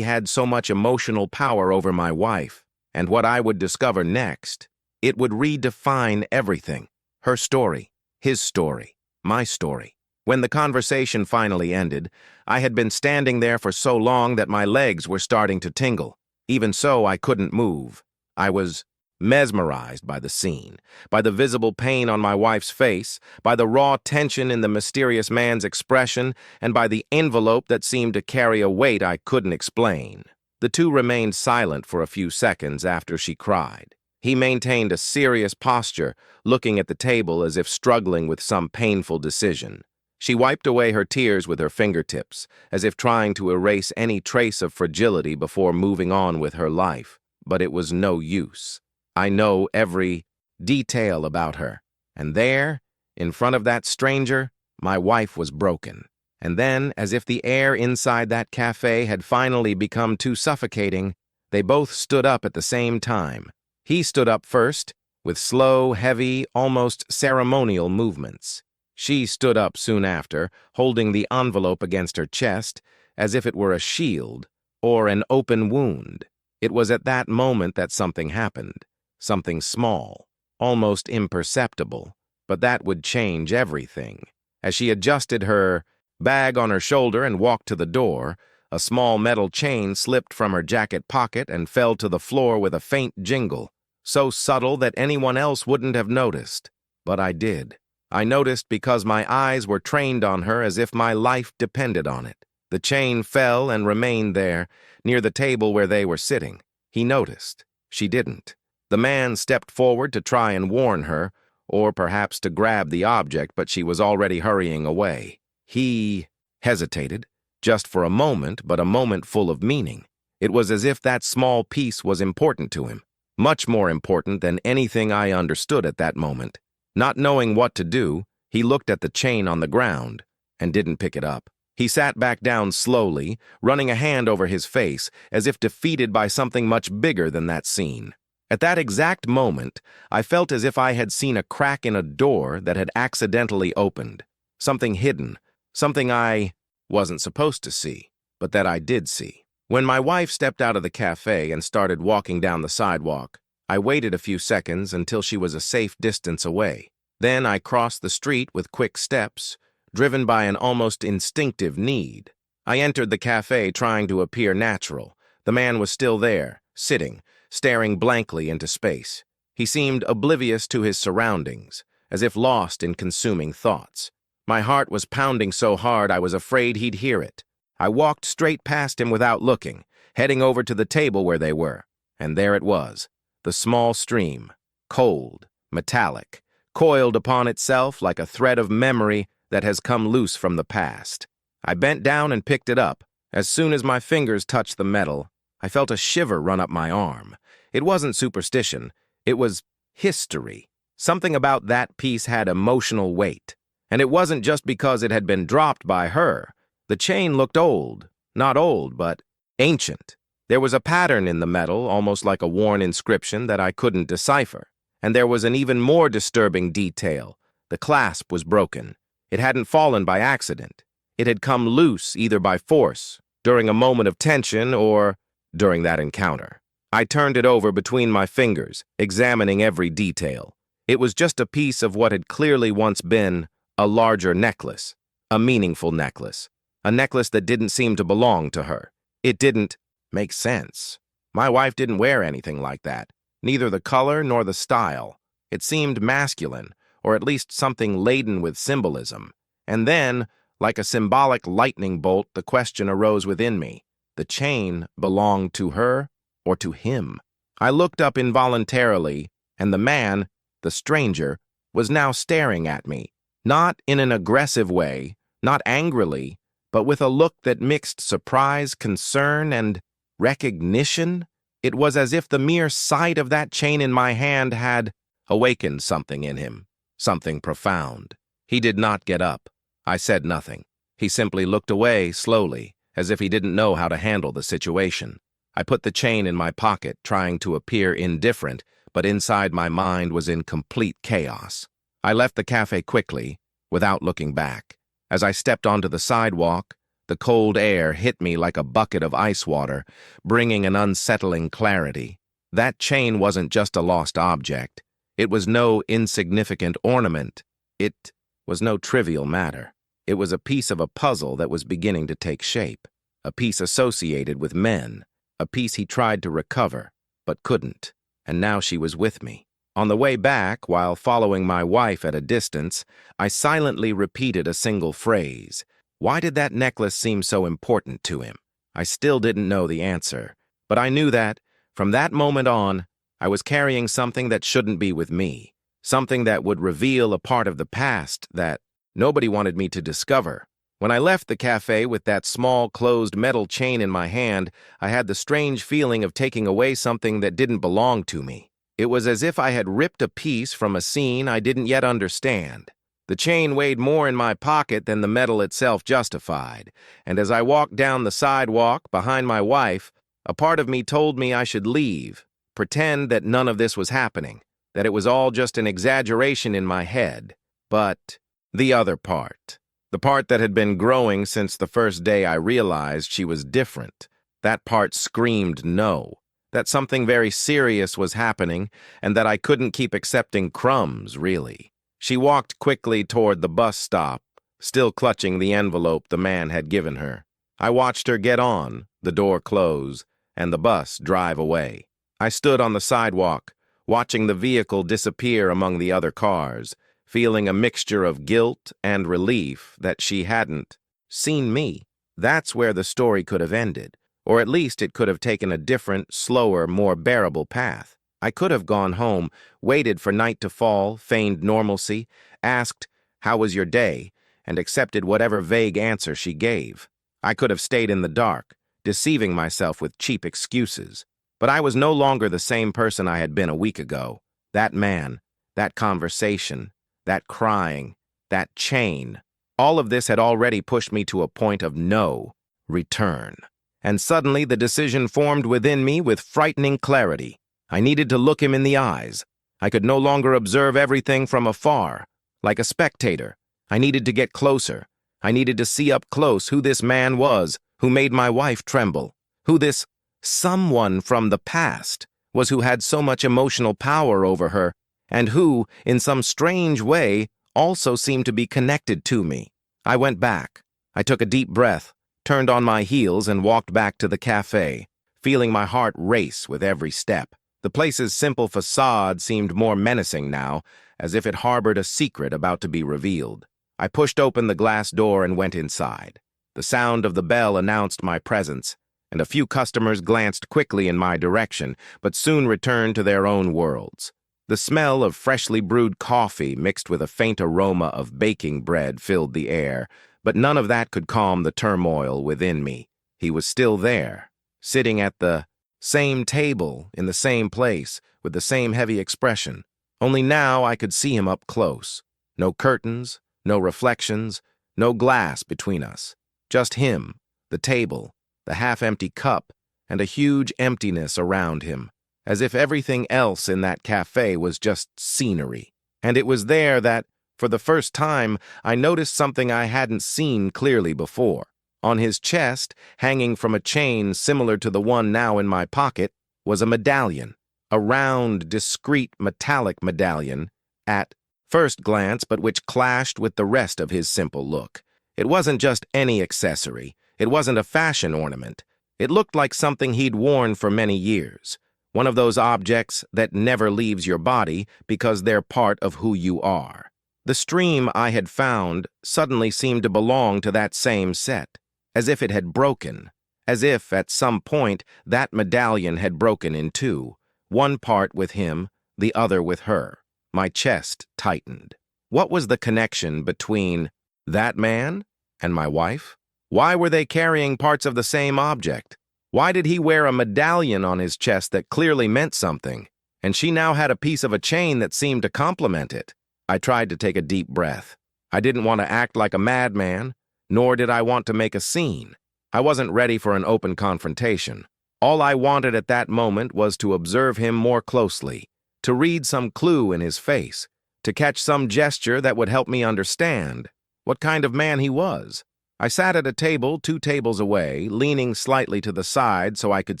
had so much emotional power over my wife. And what I would discover next, it would redefine everything. Her story, his story, my story. When the conversation finally ended, I had been standing there for so long that my legs were starting to tingle. Even so, I couldn't move. I was mesmerized by the scene, by the visible pain on my wife's face, by the raw tension in the mysterious man's expression, and by the envelope that seemed to carry a weight I couldn't explain. The two remained silent for a few seconds after she cried. He maintained a serious posture, looking at the table as if struggling with some painful decision. She wiped away her tears with her fingertips, as if trying to erase any trace of fragility before moving on with her life. But it was no use. I know every detail about her. And there, in front of that stranger, my wife was broken. And then, as if the air inside that cafe had finally become too suffocating, they both stood up at the same time. He stood up first, with slow, heavy, almost ceremonial movements. She stood up soon after, holding the envelope against her chest, as if it were a shield or an open wound. It was at that moment that something happened. Something small, almost imperceptible, but that would change everything. As she adjusted her bag on her shoulder and walked to the door, a small metal chain slipped from her jacket pocket and fell to the floor with a faint jingle, so subtle that anyone else wouldn't have noticed. But I did. I noticed because my eyes were trained on her as if my life depended on it. The chain fell and remained there, near the table where they were sitting. He noticed. She didn't. The man stepped forward to try and warn her, or perhaps to grab the object, but she was already hurrying away. He hesitated, just for a moment, but a moment full of meaning. It was as if that small piece was important to him, much more important than anything I understood at that moment. Not knowing what to do, he looked at the chain on the ground and didn't pick it up. He sat back down slowly, running a hand over his face, as if defeated by something much bigger than that scene. At that exact moment, I felt as if I had seen a crack in a door that had accidentally opened. Something hidden, something I wasn't supposed to see, but that I did see. When my wife stepped out of the cafe and started walking down the sidewalk, I waited a few seconds until she was a safe distance away. Then I crossed the street with quick steps, driven by an almost instinctive need. I entered the cafe trying to appear natural. The man was still there, sitting, staring blankly into space. He seemed oblivious to his surroundings, as if lost in consuming thoughts. My heart was pounding so hard I was afraid he'd hear it. I walked straight past him without looking, heading over to the table where they were. And there it was, the small stream, cold, metallic, coiled upon itself like a thread of memory that has come loose from the past. I bent down and picked it up. As soon as my fingers touched the metal, I felt a shiver run up my arm. It wasn't superstition. It was history. Something about that piece had emotional weight. And it wasn't just because it had been dropped by her. The chain looked old. Not old, but ancient. There was a pattern in the metal, almost like a worn inscription that I couldn't decipher. And there was an even more disturbing detail. The clasp was broken. It hadn't fallen by accident. It had come loose either by force, during a moment of tension, or during that encounter. I turned it over between my fingers, examining every detail. It was just a piece of what had clearly once been a larger necklace, a meaningful necklace, a necklace that didn't seem to belong to her. It didn't make sense. My wife didn't wear anything like that, neither the color nor the style. It seemed masculine, or at least something laden with symbolism. And then, like a symbolic lightning bolt, the question arose within me. The chain belonged to her or to him? I looked up involuntarily, and the man, the stranger, was now staring at me. Not in an aggressive way, not angrily, but with a look that mixed surprise, concern, and recognition. It was as if the mere sight of that chain in my hand had awakened something in him, something profound. He did not get up. I said nothing. He simply looked away slowly, as if he didn't know how to handle the situation. I put the chain in my pocket, trying to appear indifferent, but inside my mind was in complete chaos. I left the cafe quickly, without looking back. As I stepped onto the sidewalk, the cold air hit me like a bucket of ice water, bringing an unsettling clarity. That chain wasn't just a lost object. It was no insignificant ornament. It was no trivial matter. It was a piece of a puzzle that was beginning to take shape, a piece associated with men, a piece he tried to recover, but couldn't. And now she was with me. On the way back, while following my wife at a distance, I silently repeated a single phrase. Why did that necklace seem so important to him? I still didn't know the answer, but I knew that, from that moment on, I was carrying something that shouldn't be with me, something that would reveal a part of the past that nobody wanted me to discover. When I left the cafe with that small, closed metal chain in my hand, I had the strange feeling of taking away something that didn't belong to me. It was as if I had ripped a piece from a scene I didn't yet understand. The chain weighed more in my pocket than the metal itself justified, and as I walked down the sidewalk behind my wife, a part of me told me I should leave, pretend that none of this was happening, that it was all just an exaggeration in my head. But the other part, the part that had been growing since the first day I realized she was different, that part screamed no, that something very serious was happening, and that I couldn't keep accepting crumbs, really. She walked quickly toward the bus stop, still clutching the envelope the man had given her. I watched her get on, the door close, and the bus drive away. I stood on the sidewalk, watching the vehicle disappear among the other cars, feeling a mixture of guilt and relief that she hadn't seen me. That's where the story could have ended, or at least it could have taken a different, slower, more bearable path. I could have gone home, waited for night to fall, feigned normalcy, asked, "How was your day?" and accepted whatever vague answer she gave. I could have stayed in the dark, deceiving myself with cheap excuses. But I was no longer the same person I had been a week ago. That man, that conversation, that crying, that chain, all of this had already pushed me to a point of no return. And suddenly the decision formed within me with frightening clarity. I needed to look him in the eyes. I could no longer observe everything from afar, like a spectator. I needed to get closer. I needed to see up close who this man was, who made my wife tremble, who this someone from the past was who had so much emotional power over her, and who, in some strange way, also seemed to be connected to me. I went back. I took a deep breath, turned on my heels, and walked back to the cafe, feeling my heart race with every step. The place's simple facade seemed more menacing now, as if it harbored a secret about to be revealed. I pushed open the glass door and went inside. The sound of the bell announced my presence, and a few customers glanced quickly in my direction, but soon returned to their own worlds. The smell of freshly brewed coffee mixed with a faint aroma of baking bread filled the air, but none of that could calm the turmoil within me. He was still there, sitting at the same table in the same place with the same heavy expression. Only now I could see him up close. No curtains, no reflections, no glass between us. Just him, the table, the half-empty cup, and a huge emptiness around him, as if everything else in that cafe was just scenery. And it was there that, for the first time, I noticed something I hadn't seen clearly before. On his chest, hanging from a chain similar to the one now in my pocket, was a medallion, a round, discreet, metallic medallion, at first glance, but which clashed with the rest of his simple look. It wasn't just any accessory. It wasn't a fashion ornament. It looked like something he'd worn for many years. One of those objects that never leaves your body because they're part of who you are. The stream I had found suddenly seemed to belong to that same set, as if it had broken, as if, at some point, that medallion had broken in two, one part with him, the other with her. My chest tightened. What was the connection between that man and my wife? Why were they carrying parts of the same object? Why did he wear a medallion on his chest that clearly meant something, and she now had a piece of a chain that seemed to complement it? I tried to take a deep breath. I didn't want to act like a madman, nor did I want to make a scene. I wasn't ready for an open confrontation. All I wanted at that moment was to observe him more closely, to read some clue in his face, to catch some gesture that would help me understand what kind of man he was. I sat at a table 2 tables away, leaning slightly to the side so I could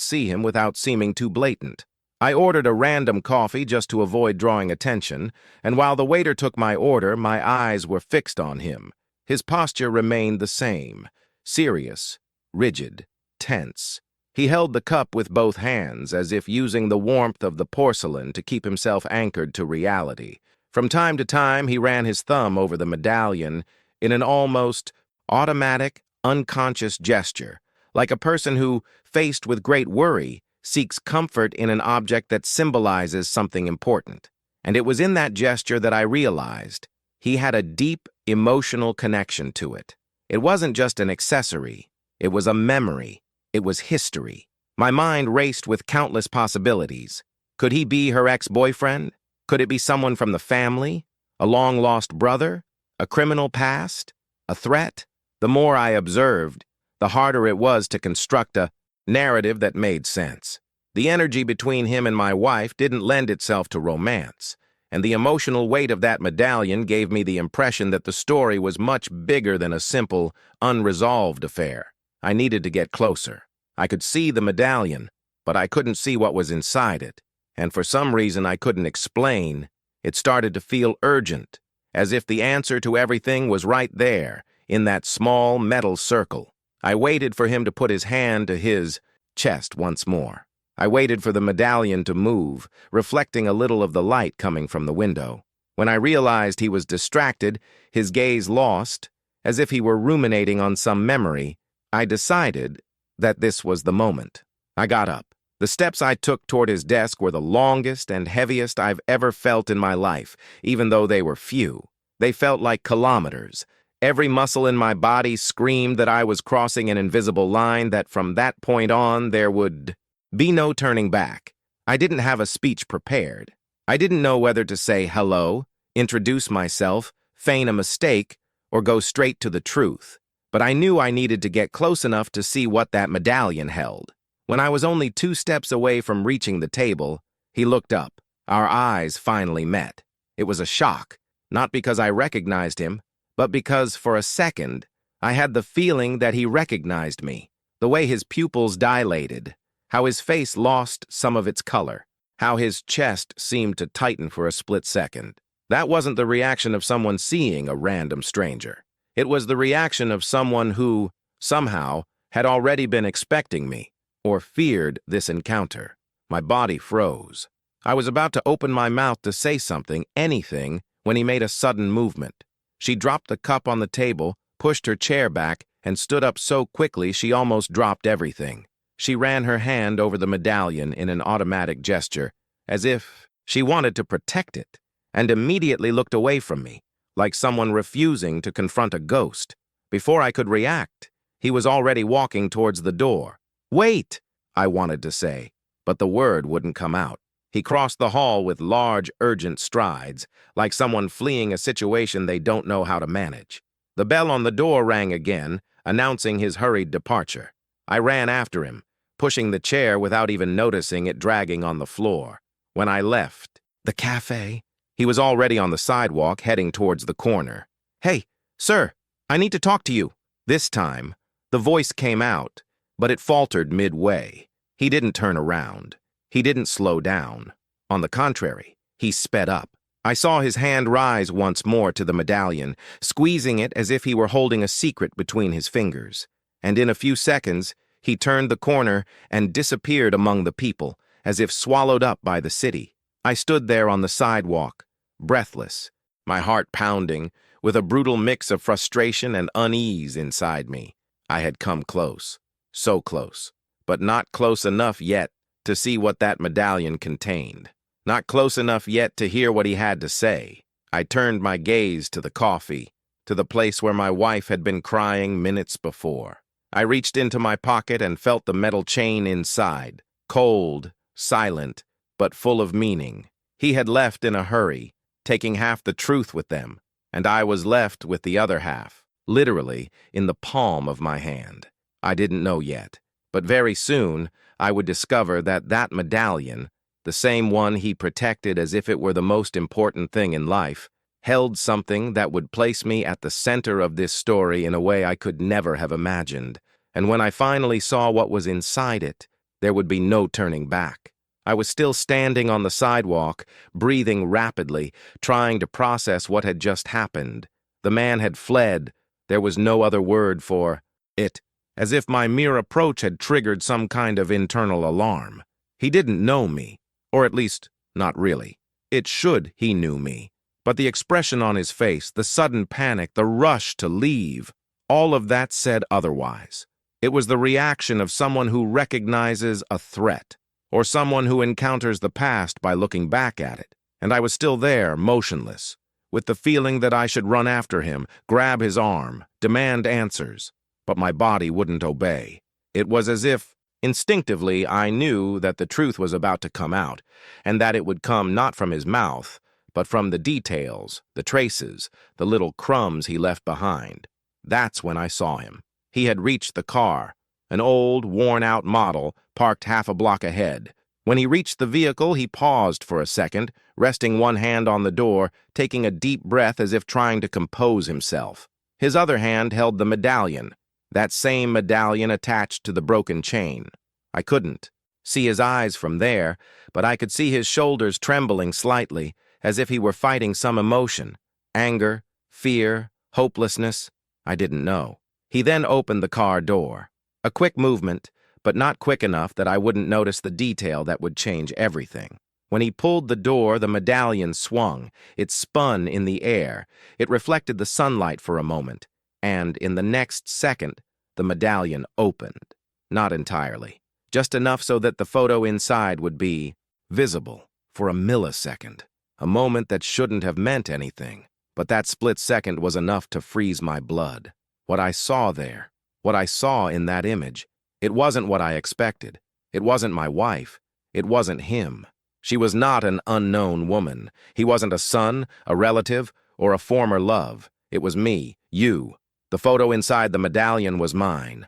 see him without seeming too blatant. I ordered a random coffee just to avoid drawing attention, and while the waiter took my order, my eyes were fixed on him. His posture remained the same, serious, rigid, tense. He held the cup with both hands, as if using the warmth of the porcelain to keep himself anchored to reality. From time to time, he ran his thumb over the medallion in an almost automatic, unconscious gesture, like a person who, faced with great worry, seeks comfort in an object that symbolizes something important. And it was in that gesture that I realized he had a deep emotional connection to it. It wasn't just an accessory. It was a memory. It was history. My mind raced with countless possibilities. Could he be her ex-boyfriend? Could it be someone from the family? A long-lost brother? A criminal past? A threat? The more I observed, the harder it was to construct a narrative that made sense. The energy between him and my wife didn't lend itself to romance, and the emotional weight of that medallion gave me the impression that the story was much bigger than a simple, unresolved affair. I needed to get closer. I could see the medallion, but I couldn't see what was inside it, and for some reason I couldn't explain, it started to feel urgent, as if the answer to everything was right there, in that small metal circle. I waited for him to put his hand to his chest once more. I waited for the medallion to move, reflecting a little of the light coming from the window. When I realized he was distracted, his gaze lost, as if he were ruminating on some memory, I decided that this was the moment. I got up. The steps I took toward his desk were the longest and heaviest I've ever felt in my life, even though they were few. They felt like kilometers. Every muscle in my body screamed that I was crossing an invisible line, that from that point on there would be no turning back. I didn't have a speech prepared. I didn't know whether to say hello, introduce myself, feign a mistake, or go straight to the truth. But I knew I needed to get close enough to see what that medallion held. When I was only 2 steps away from reaching the table, he looked up. Our eyes finally met. It was a shock, not because I recognized him, but because for a second, I had the feeling that he recognized me. The way his pupils dilated, how his face lost some of its color, how his chest seemed to tighten for a split second. That wasn't the reaction of someone seeing a random stranger. It was the reaction of someone who, somehow, had already been expecting me, or feared this encounter. My body froze. I was about to open my mouth to say something, anything, when he made a sudden movement. She dropped the cup on the table, pushed her chair back, and stood up so quickly she almost dropped everything. She ran her hand over the medallion in an automatic gesture, as if she wanted to protect it, and immediately looked away from me, like someone refusing to confront a ghost. Before I could react, he was already walking towards the door. "Wait!" I wanted to say, but the word wouldn't come out. He crossed the hall with large, urgent strides, like someone fleeing a situation they don't know how to manage. The bell on the door rang again, announcing his hurried departure. I ran after him, pushing the chair without even noticing it dragging on the floor. When I left the cafe, he was already on the sidewalk, heading towards the corner. "Hey, sir, I need to talk to you." This time, the voice came out, but it faltered midway. He didn't turn around. He didn't slow down. On the contrary, he sped up. I saw his hand rise once more to the medallion, squeezing it as if he were holding a secret between his fingers. And in a few seconds, he turned the corner and disappeared among the people, as if swallowed up by the city. I stood there on the sidewalk, breathless, my heart pounding, with a brutal mix of frustration and unease inside me. I had come close. So close, but not close enough yet to see what that medallion contained. Not close enough yet to hear what he had to say. I turned my gaze to the coffee, to the place where my wife had been crying minutes before. I reached into my pocket and felt the metal chain inside, cold, silent, but full of meaning. He had left in a hurry, taking half the truth with them, and I was left with the other half, literally in the palm of my hand. I didn't know yet, but very soon I would discover that that medallion, the same one he protected as if it were the most important thing in life, held something that would place me at the center of this story in a way I could never have imagined. And when I finally saw what was inside it, there would be no turning back. I was still standing on the sidewalk, breathing rapidly, trying to process what had just happened. The man had fled. There was no other word for it. As if my mere approach had triggered some kind of internal alarm. He didn't know me, or at least, not really. It should he knew me. But the expression on his face, the sudden panic, the rush to leave, all of that said otherwise. It was the reaction of someone who recognizes a threat, or someone who encounters the past by looking back at it. And I was still there, motionless, with the feeling that I should run after him, grab his arm, demand answers. But my body wouldn't obey. It was as if, instinctively, I knew that the truth was about to come out, and that it would come not from his mouth, but from the details, the traces, the little crumbs he left behind. That's when I saw him. He had reached the car, an old, worn-out model, parked half a block ahead. When he reached the vehicle, he paused for a second, resting one hand on the door, taking a deep breath as if trying to compose himself. His other hand held the medallion, that same medallion attached to the broken chain. I couldn't see his eyes from there, but I could see his shoulders trembling slightly, as if he were fighting some emotion. Anger, fear, hopelessness. I didn't know. He then opened the car door. A quick movement, but not quick enough that I wouldn't notice the detail that would change everything. When he pulled the door, the medallion swung. It spun in the air. It reflected the sunlight for a moment, and in the next second, the medallion opened. Not entirely. Just enough so that the photo inside would be visible for a millisecond. A moment that shouldn't have meant anything. But that split second was enough to freeze my blood. What I saw there, what I saw in that image, it wasn't what I expected. It wasn't my wife. It wasn't him. She was not an unknown woman. He wasn't a son, a relative, or a former love. It was me, you. The photo inside the medallion was mine,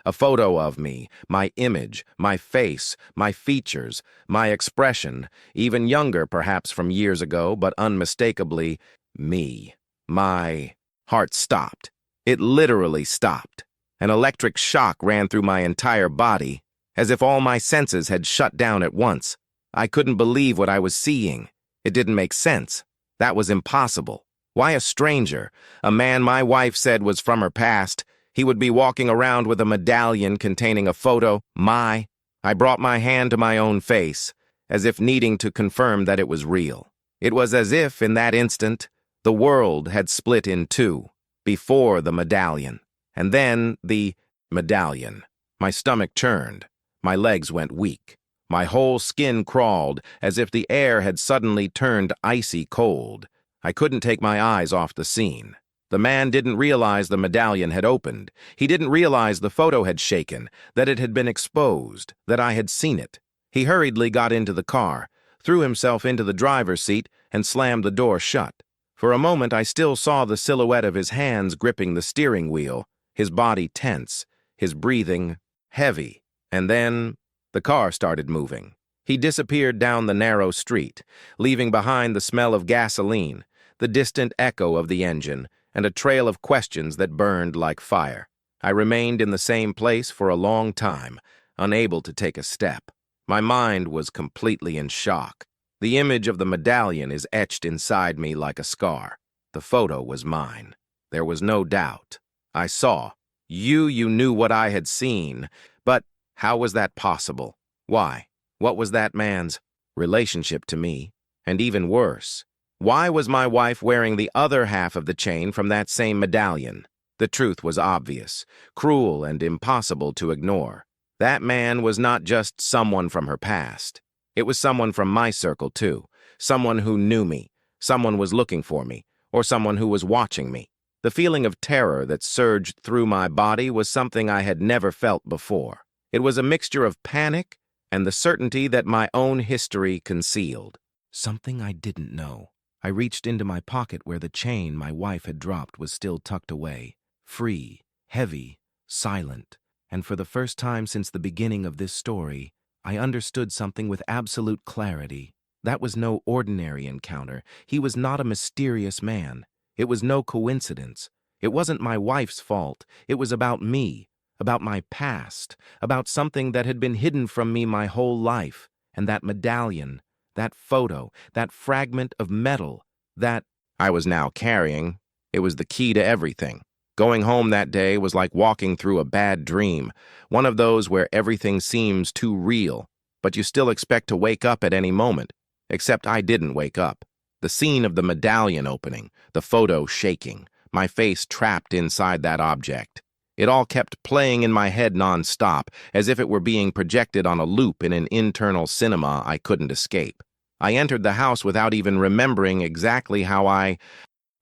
a photo of me, my image, my face, my features, my expression, even younger perhaps from years ago, but unmistakably me. My heart stopped. It literally stopped. An electric shock ran through my entire body, as if all my senses had shut down at once. I couldn't believe what I was seeing. It didn't make sense. That was impossible. Why a stranger, a man my wife said was from her past, he would be walking around with a medallion containing a photo, I brought my hand to my own face, as if needing to confirm that it was real. It was as if, in that instant, the world had split in two, before the medallion, and then the medallion. My stomach churned. My legs went weak. My whole skin crawled, as if the air had suddenly turned icy cold. I couldn't take my eyes off the scene. The man didn't realize the medallion had opened. He didn't realize the photo had shaken, that it had been exposed, that I had seen it. He hurriedly got into the car, threw himself into the driver's seat, and slammed the door shut. For a moment I still saw the silhouette of his hands gripping the steering wheel, his body tense, his breathing heavy, and then the car started moving. He disappeared down the narrow street, leaving behind the smell of gasoline, the distant echo of the engine, and a trail of questions that burned like fire. I remained in the same place for a long time, unable to take a step. My mind was completely in shock. The image of the medallion is etched inside me like a scar. The photo was mine. There was no doubt. I saw. You knew what I had seen, but how was that possible? Why? What was that man's relationship to me? And even worse, why was my wife wearing the other half of the chain from that same medallion? The truth was obvious, cruel and impossible to ignore. That man was not just someone from her past. It was someone from my circle, too. Someone who knew me, someone was looking for me, or someone who was watching me. The feeling of terror that surged through my body was something I had never felt before. It was a mixture of panic and the certainty that my own history concealed. Something I didn't know. I reached into my pocket where the chain my wife had dropped was still tucked away, free, heavy, silent, and for the first time since the beginning of this story, I understood something with absolute clarity. That was no ordinary encounter. He was not a mysterious man. It was no coincidence. It wasn't my wife's fault. It was about me, about my past, about something that had been hidden from me my whole life, and that medallion, that photo, that fragment of metal, that I was now carrying, it was the key to everything. Going home that day was like walking through a bad dream, one of those where everything seems too real, but you still expect to wake up at any moment. Except I didn't wake up. The scene of the medallion opening, the photo shaking, my face trapped inside that object. It all kept playing in my head non-stop, as if it were being projected on a loop in an internal cinema I couldn't escape. I entered the house without even remembering exactly how I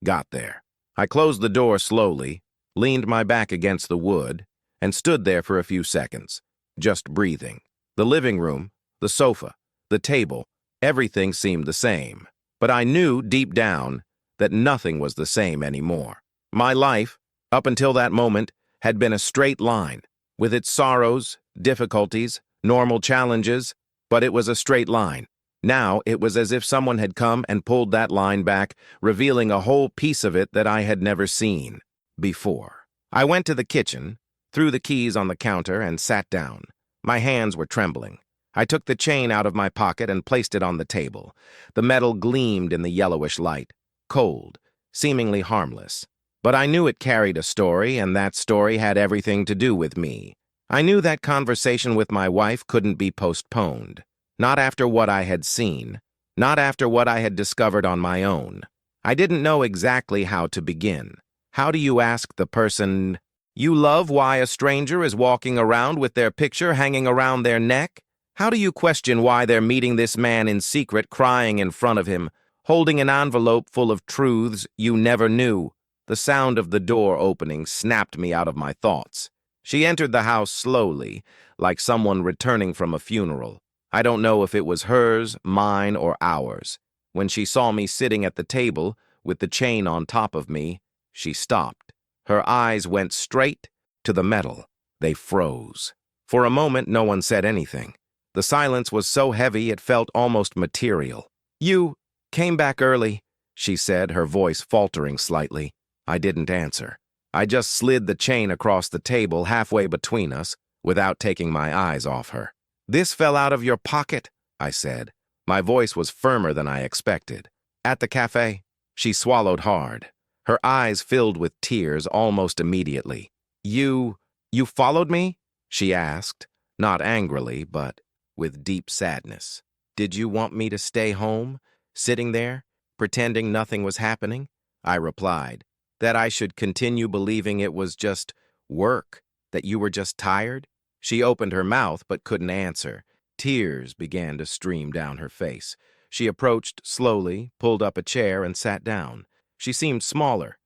got there. I closed the door slowly, leaned my back against the wood, and stood there for a few seconds, just breathing. The living room, the sofa, the table, everything seemed the same. But I knew deep down that nothing was the same anymore. My life, up until that moment, had been a straight line, with its sorrows, difficulties, normal challenges, but it was a straight line. Now it was as if someone had come and pulled that line back, revealing a whole piece of it that I had never seen before. I went to the kitchen, threw the keys on the counter, and sat down. My hands were trembling. I took the chain out of my pocket and placed it on the table. The metal gleamed in the yellowish light, cold, seemingly harmless. But I knew it carried a story, and that story had everything to do with me. I knew that conversation with my wife couldn't be postponed. Not after what I had seen. Not after what I had discovered on my own. I didn't know exactly how to begin. How do you ask the person You love why a stranger is walking around with their picture hanging around their neck? How do you question why they're meeting this man in secret, crying in front of him, holding an envelope full of truths you never knew? The sound of the door opening snapped me out of my thoughts. She entered the house slowly, like someone returning from a funeral. I don't know if it was hers, mine, or ours. When she saw me sitting at the table, with the chain on top of me, she stopped. Her eyes went straight to the metal. They froze. For a moment, no one said anything. The silence was so heavy it felt almost material. "You came back early," she said, her voice faltering slightly. I didn't answer. I just slid the chain across the table halfway between us, without taking my eyes off her. "This fell out of your pocket," I said. My voice was firmer than I expected. "At the cafe." She swallowed hard. Her eyes filled with tears almost immediately. You followed me?" she asked, not angrily, but with deep sadness. "Did you want me to stay home, sitting there, pretending nothing was happening?" I replied. "That I should continue believing it was just work, that you were just tired?" She opened her mouth but couldn't answer. Tears began to stream down her face. She approached slowly, pulled up a chair, and sat down. She seemed smaller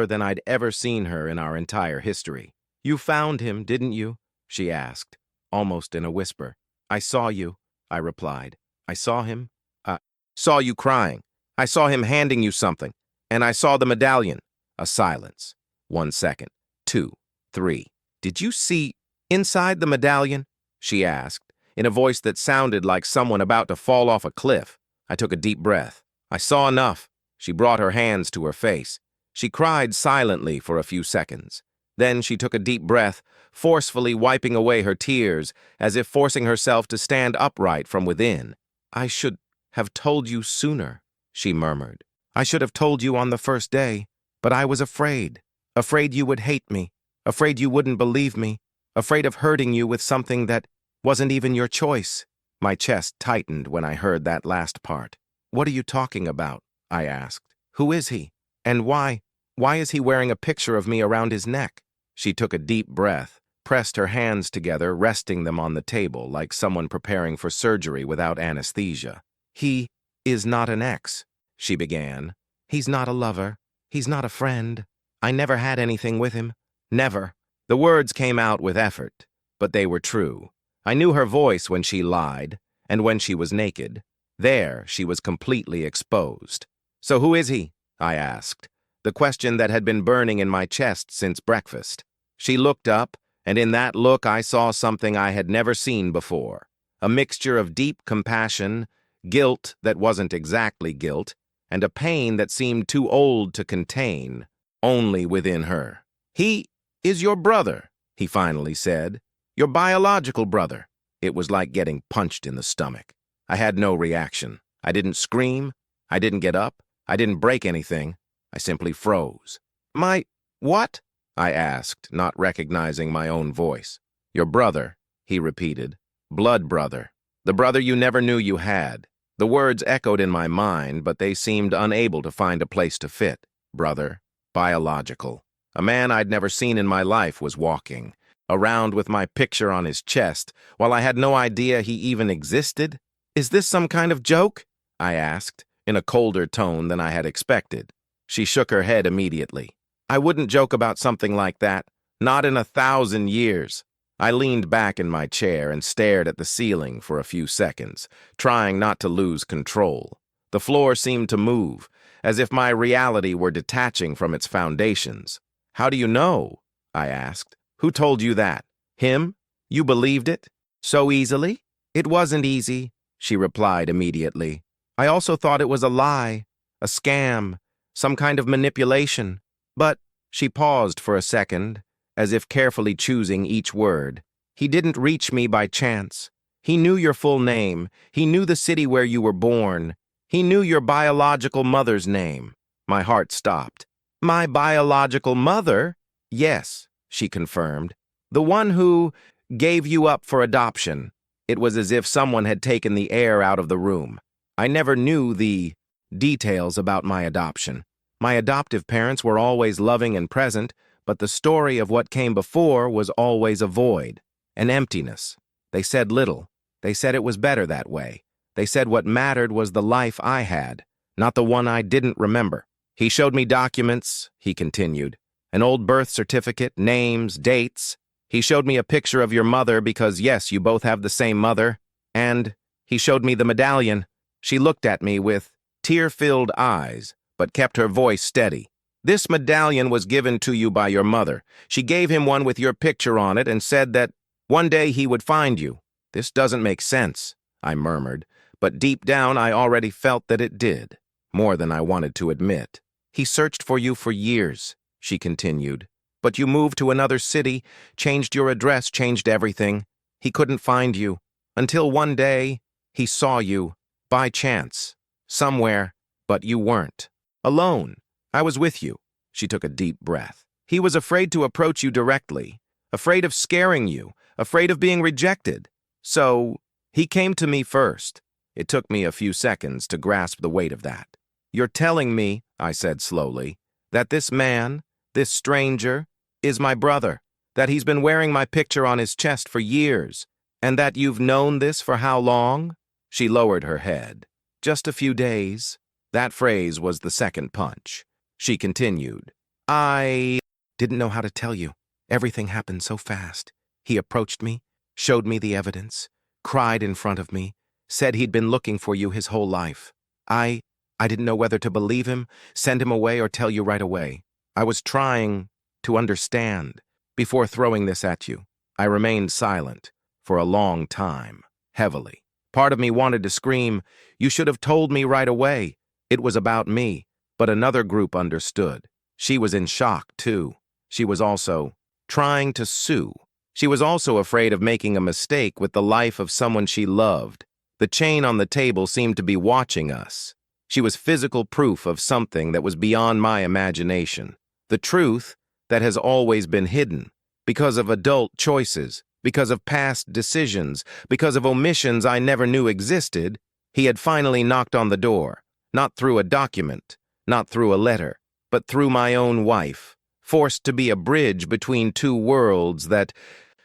than I'd ever seen her in our entire history. "You found him, didn't you?" she asked, almost in a whisper. "I saw you," I replied. "I saw him? I saw you crying. I saw him handing you something. And I saw the medallion." A silence. 1 second. 2, 3. "Did you see inside the medallion?" she asked, in a voice that sounded like someone about to fall off a cliff. I took a deep breath. "I saw enough." She brought her hands to her face. She cried silently for a few seconds. Then she took a deep breath, forcefully wiping away her tears, as if forcing herself to stand upright from within. "I should have told you sooner," she murmured. "I should have told you on the first day, but I was afraid. Afraid you would hate me. Afraid you wouldn't believe me. Afraid of hurting you with something that wasn't even your choice." My chest tightened when I heard that last part. "What are you talking about?" I asked. "Who is he? And why is he wearing a picture of me around his neck?" She took a deep breath, pressed her hands together, resting them on the table like someone preparing for surgery without anesthesia. "He is not an ex," she began. "He's not a lover. He's not a friend. I never had anything with him. Never." The words came out with effort, but they were true. I knew her voice when she lied, and when she was naked. There, she was completely exposed. "So who is he?" I asked, the question that had been burning in my chest since breakfast. She looked up, and in that look I saw something I had never seen before. A mixture of deep compassion, guilt that wasn't exactly guilt, and a pain that seemed too old to contain, only within her. "He is your brother," he finally said. "Your biological brother." It was like getting punched in the stomach. I had no reaction. I didn't scream. I didn't get up. I didn't break anything. I simply froze. "My what?" I asked, not recognizing my own voice. "Your brother," he repeated. "Blood brother. The brother you never knew you had." The words echoed in my mind, but they seemed unable to find a place to fit. Brother. Biological. A man I'd never seen in my life was walking around with my picture on his chest, while I had no idea he even existed. "Is this some kind of joke?" I asked, in a colder tone than I had expected. She shook her head immediately. "I wouldn't joke about something like that. Not in 1,000 years." I leaned back in my chair and stared at the ceiling for a few seconds, trying not to lose control. The floor seemed to move, as if my reality were detaching from its foundations. "How do you know?" I asked. "Who told you that? Him? You believed it? So easily?" "It wasn't easy," she replied immediately. "I also thought it was a lie, a scam, some kind of manipulation. But," she paused for a second, as if carefully choosing each word, "he didn't reach me by chance. He knew your full name. He knew the city where you were born. He knew your biological mother's name." My heart stopped. "My biological mother?" "Yes," she confirmed. "The one who gave you up for adoption." It was as if someone had taken the air out of the room. I never knew the details about my adoption. My adoptive parents were always loving and present, but the story of what came before was always a void, an emptiness. They said little. They said it was better that way. They said what mattered was the life I had, not the one I didn't remember. He showed me documents, he continued, an old birth certificate, names, dates. He showed me a picture of your mother because, yes, you both have the same mother. And he showed me the medallion. She looked at me with tear-filled eyes, but kept her voice steady. This medallion was given to you by your mother. She gave him one with your picture on it and said that one day he would find you. This doesn't make sense, I murmured, but deep down I already felt that it did, more than I wanted to admit. He searched for you for years, she continued, but you moved to another city, changed your address, changed everything. He couldn't find you, until one day he saw you, by chance, somewhere, but you weren't. Alone. I was with you. She took a deep breath. He was afraid to approach you directly, afraid of scaring you, afraid of being rejected. So, he came to me first. It took me a few seconds to grasp the weight of that. You're telling me, I said slowly, that this man, this stranger, is my brother, that he's been wearing my picture on his chest for years, and that you've known this for how long? She lowered her head. Just a few days. That phrase was the second punch. She continued, I didn't know how to tell you. Everything happened so fast. He approached me, showed me the evidence, cried in front of me, said he'd been looking for you his whole life. I didn't know whether to believe him, send him away, or tell you right away. I was trying to understand before throwing this at you. I remained silent for a long time, heavily. Part of me wanted to scream, you should have told me right away. It was about me. But another group understood. She was in shock, too. She was also trying to sue. She was also afraid of making a mistake with the life of someone she loved. The chain on the table seemed to be watching us. She was physical proof of something that was beyond my imagination. The truth that has always been hidden, because of adult choices, because of past decisions, because of omissions I never knew existed. He had finally knocked on the door, not through a document, not through a letter, but through my own wife, forced to be a bridge between two worlds that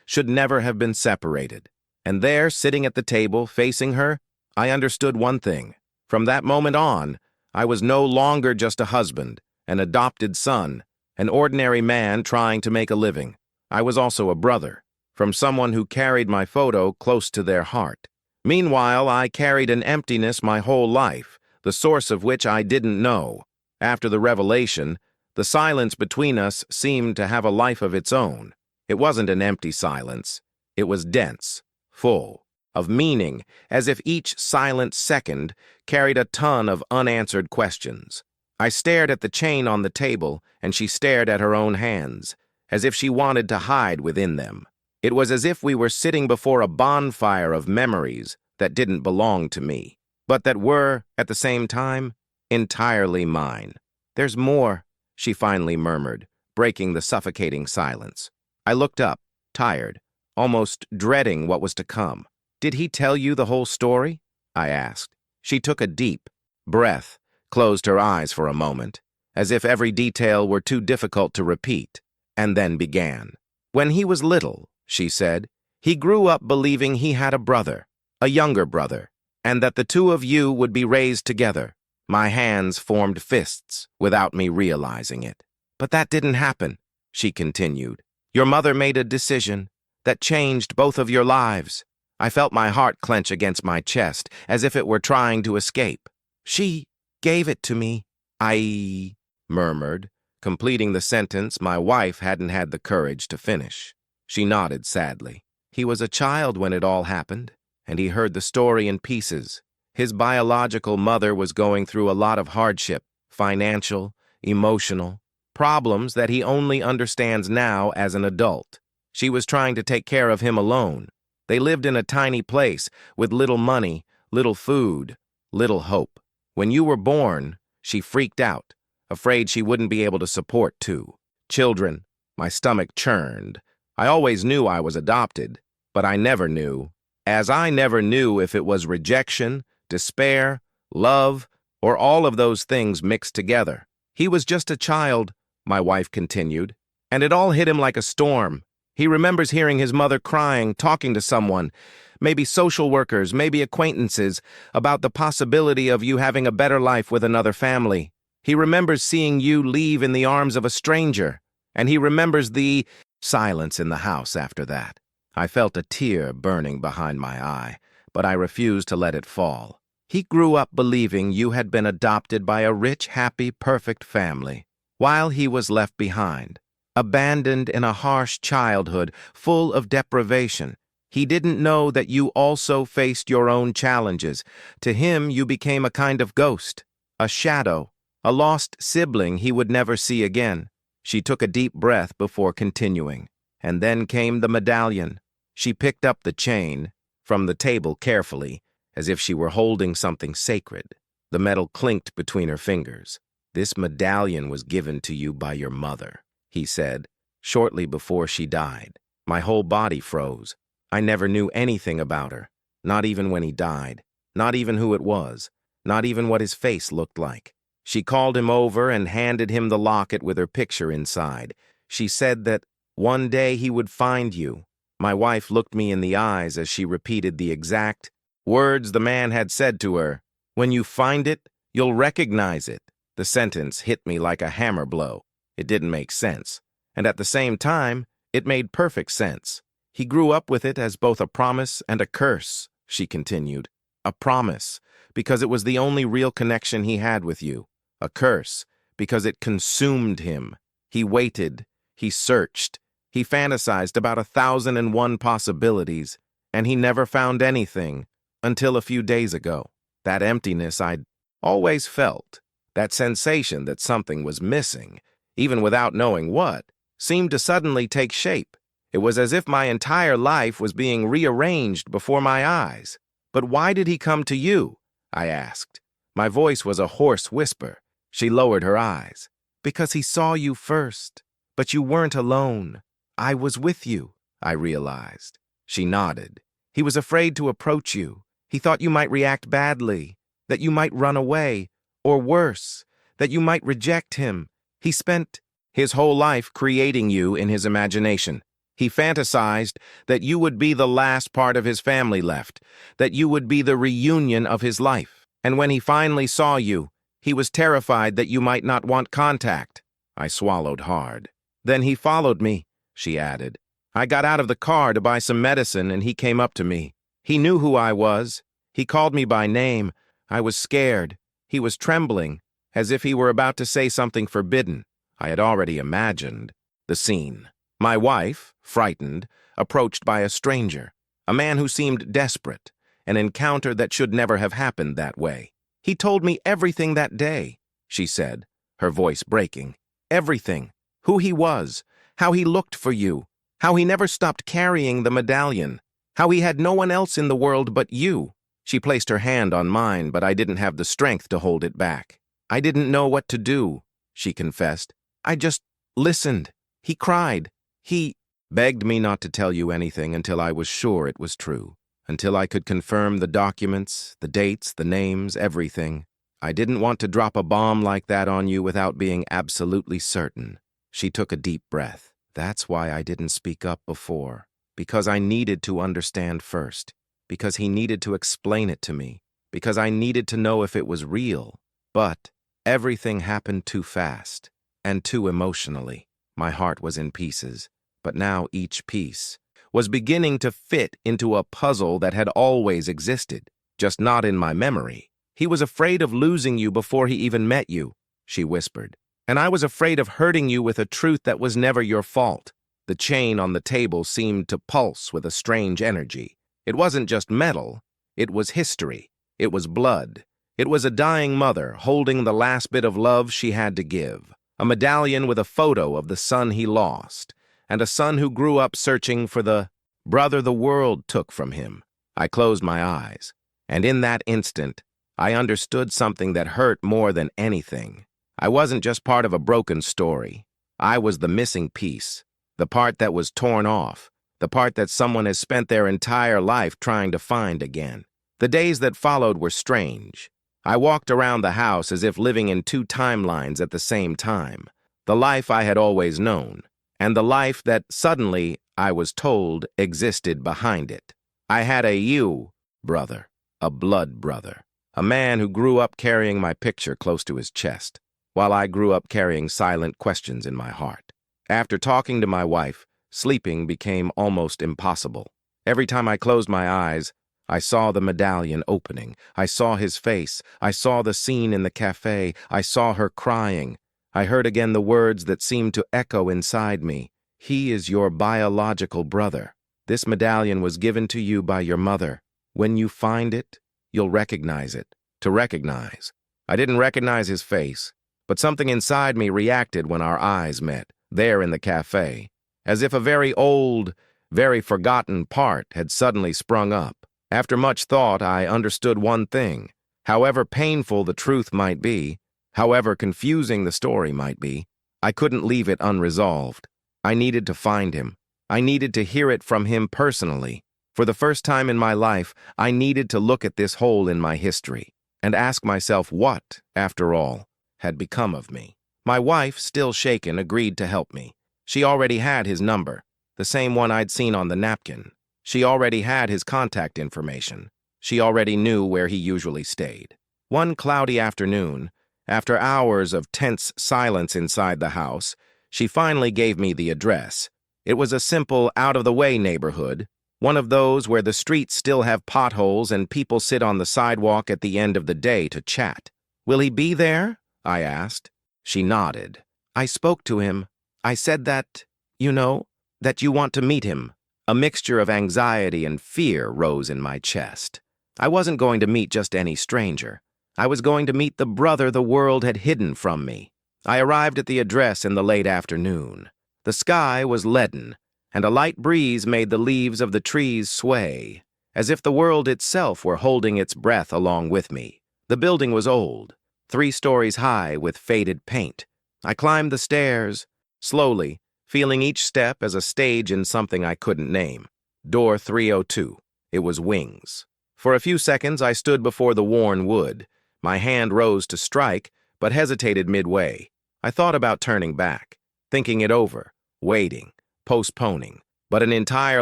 should never have been separated. And there, sitting at the table, facing her, I understood one thing. From that moment on, I was no longer just a husband, an adopted son, an ordinary man trying to make a living. I was also a brother, from someone who carried my photo close to their heart. Meanwhile, I carried an emptiness my whole life, the source of which I didn't know. After the revelation, the silence between us seemed to have a life of its own. It wasn't an empty silence. It was dense, full, of meaning, as if each silent second carried a ton of unanswered questions. I stared at the chain on the table, and she stared at her own hands, as if she wanted to hide within them. It was as if we were sitting before a bonfire of memories that didn't belong to me, but that were, at the same time, entirely mine. There's more, she finally murmured, breaking the suffocating silence. I looked up, tired, almost dreading what was to come. Did he tell you the whole story? I asked. She took a deep breath, closed her eyes for a moment, as if every detail were too difficult to repeat, and then began. When he was little, she said, he grew up believing he had a brother, a younger brother, and that the two of you would be raised together. My hands formed fists without me realizing it. But that didn't happen, she continued. Your mother made a decision that changed both of your lives. I felt my heart clench against my chest, as if it were trying to escape. She gave it to me, I murmured, completing the sentence my wife hadn't had the courage to finish. She nodded sadly. He was a child when it all happened, and he heard the story in pieces. His biological mother was going through a lot of hardship, financial, emotional, problems that he only understands now as an adult. She was trying to take care of him alone. They lived in a tiny place with little money, little food, little hope. When you were born, she freaked out, afraid she wouldn't be able to support two children. My stomach churned. I always knew I was adopted, but I never knew if it was rejection, despair, love, or all of those things mixed together. He was just a child, my wife continued, And it all hit him like a storm. He remembers hearing his mother crying, talking to someone, maybe social workers, maybe acquaintances, about the possibility of you having a better life with another family. He remembers seeing you leave in the arms of a stranger, and he remembers the silence in the house after that. I felt a tear burning behind my eye, but I refused to let it fall. He grew up believing you had been adopted by a rich, happy, perfect family, while he was left behind, abandoned in a harsh childhood full of deprivation. He didn't know that you also faced your own challenges. To him, you became a kind of ghost, a shadow, a lost sibling he would never see again. She took a deep breath before continuing. And then came the medallion. She picked up the chain from the table carefully, as if she were holding something sacred. The metal clinked between her fingers. "This medallion was given to you by your mother," he said, "shortly before she died." My whole body froze. I never knew anything about her, not even when he died, not even who it was, not even what his face looked like. She called him over and handed him the locket with her picture inside. She said that one day he would find you. My wife looked me in the eyes as she repeated the exact words the man had said to her. "When you find it, you'll recognize it." The sentence hit me like a hammer blow. It didn't make sense. And at the same time, it made perfect sense. He grew up with it as both a promise and a curse, she continued. A promise, because it was the only real connection he had with you. A curse, because it consumed him. He waited, he searched, he fantasized about 1,001 possibilities, and he never found anything until a few days ago. That emptiness I'd always felt, that sensation that something was missing, even without knowing what, seemed to suddenly take shape. It was as if my entire life was being rearranged before my eyes. "But why did he come to you?" I asked. My voice was a hoarse whisper. She lowered her eyes. "Because he saw you first. But you weren't alone. I was with you," I realized. She nodded. "He was afraid to approach you. He thought you might react badly, that you might run away, or worse, that you might reject him. He spent his whole life creating you in his imagination. He fantasized that you would be the last part of his family left, that you would be the reunion of his life. And when he finally saw you, he was terrified that you might not want contact." I swallowed hard. "Then he followed me," she added. "I got out of the car to buy some medicine and he came up to me. He knew who I was. He called me by name. I was scared. He was trembling, as if he were about to say something forbidden. I had already imagined the scene. My wife, frightened, approached by a stranger, a man who seemed desperate, an encounter that should never have happened that way. "He told me everything that day," she said, her voice breaking. "Everything. Who he was, how he looked for you, how he never stopped carrying the medallion, how he had no one else in the world but you." She placed her hand on mine, but I didn't have the strength to hold it back. "I didn't know what to do," she confessed. "I just listened. He cried. He begged me not to tell you anything until I was sure it was true, until I could confirm the documents, the dates, the names, everything. I didn't want to drop a bomb like that on you without being absolutely certain." She took a deep breath. "That's why I didn't speak up before, because I needed to understand first, because he needed to explain it to me, because I needed to know if it was real. But everything happened too fast, and too emotionally. My heart was in pieces, but now each piece was beginning to fit into a puzzle that had always existed, just not in my memory. "He was afraid of losing you before he even met you," she whispered. "And I was afraid of hurting you with a truth that was never your fault." The chain on the table seemed to pulse with a strange energy. It wasn't just metal, it was history. It was blood. It was a dying mother holding the last bit of love she had to give. A medallion with a photo of the son he lost, and a son who grew up searching for the brother the world took from him. I closed my eyes, and in that instant, I understood something that hurt more than anything. I wasn't just part of a broken story. I was the missing piece, the part that was torn off, the part that someone has spent their entire life trying to find again. The days that followed were strange. I walked around the house as if living in two timelines at the same time. The life I had always known, and the life that suddenly, I was told, existed behind it. I had a you brother, a blood brother, a man who grew up carrying my picture close to his chest, while I grew up carrying silent questions in my heart. After talking to my wife, sleeping became almost impossible. Every time I closed my eyes, I saw the medallion opening. I saw his face. I saw the scene in the cafe. I saw her crying. I heard again the words that seemed to echo inside me. He is your biological brother. This medallion was given to you by your mother. When you find it, you'll recognize it. To recognize. I didn't recognize his face, but something inside me reacted when our eyes met, there in the cafe, as if a very old, very forgotten part had suddenly sprung up. After much thought, I understood one thing. However painful the truth might be, however confusing the story might be, I couldn't leave it unresolved. I needed to find him. I needed to hear it from him personally. For the first time in my life, I needed to look at this hole in my history and ask myself what, after all, had become of me. My wife, still shaken, agreed to help me. She already had his number, the same one I'd seen on the napkin. She already had his contact information. She already knew where he usually stayed. One cloudy afternoon, after hours of tense silence inside the house, she finally gave me the address. It was a simple, out-of-the-way neighborhood, one of those where the streets still have potholes and people sit on the sidewalk at the end of the day to chat. "Will he be there?" I asked. She nodded. "I spoke to him. I said that, that you want to meet him." A mixture of anxiety and fear rose in my chest. I wasn't going to meet just any stranger. I was going to meet the brother the world had hidden from me. I arrived at the address in the late afternoon. The sky was leaden, and a light breeze made the leaves of the trees sway, as if the world itself were holding its breath along with me. The building was old, 3 stories high with faded paint. I climbed the stairs, slowly, feeling each step as a stage in something I couldn't name. Door 302. It was wings. For a few seconds, I stood before the worn wood. My hand rose to strike, but hesitated midway. I thought about turning back, thinking it over, waiting, postponing. But an entire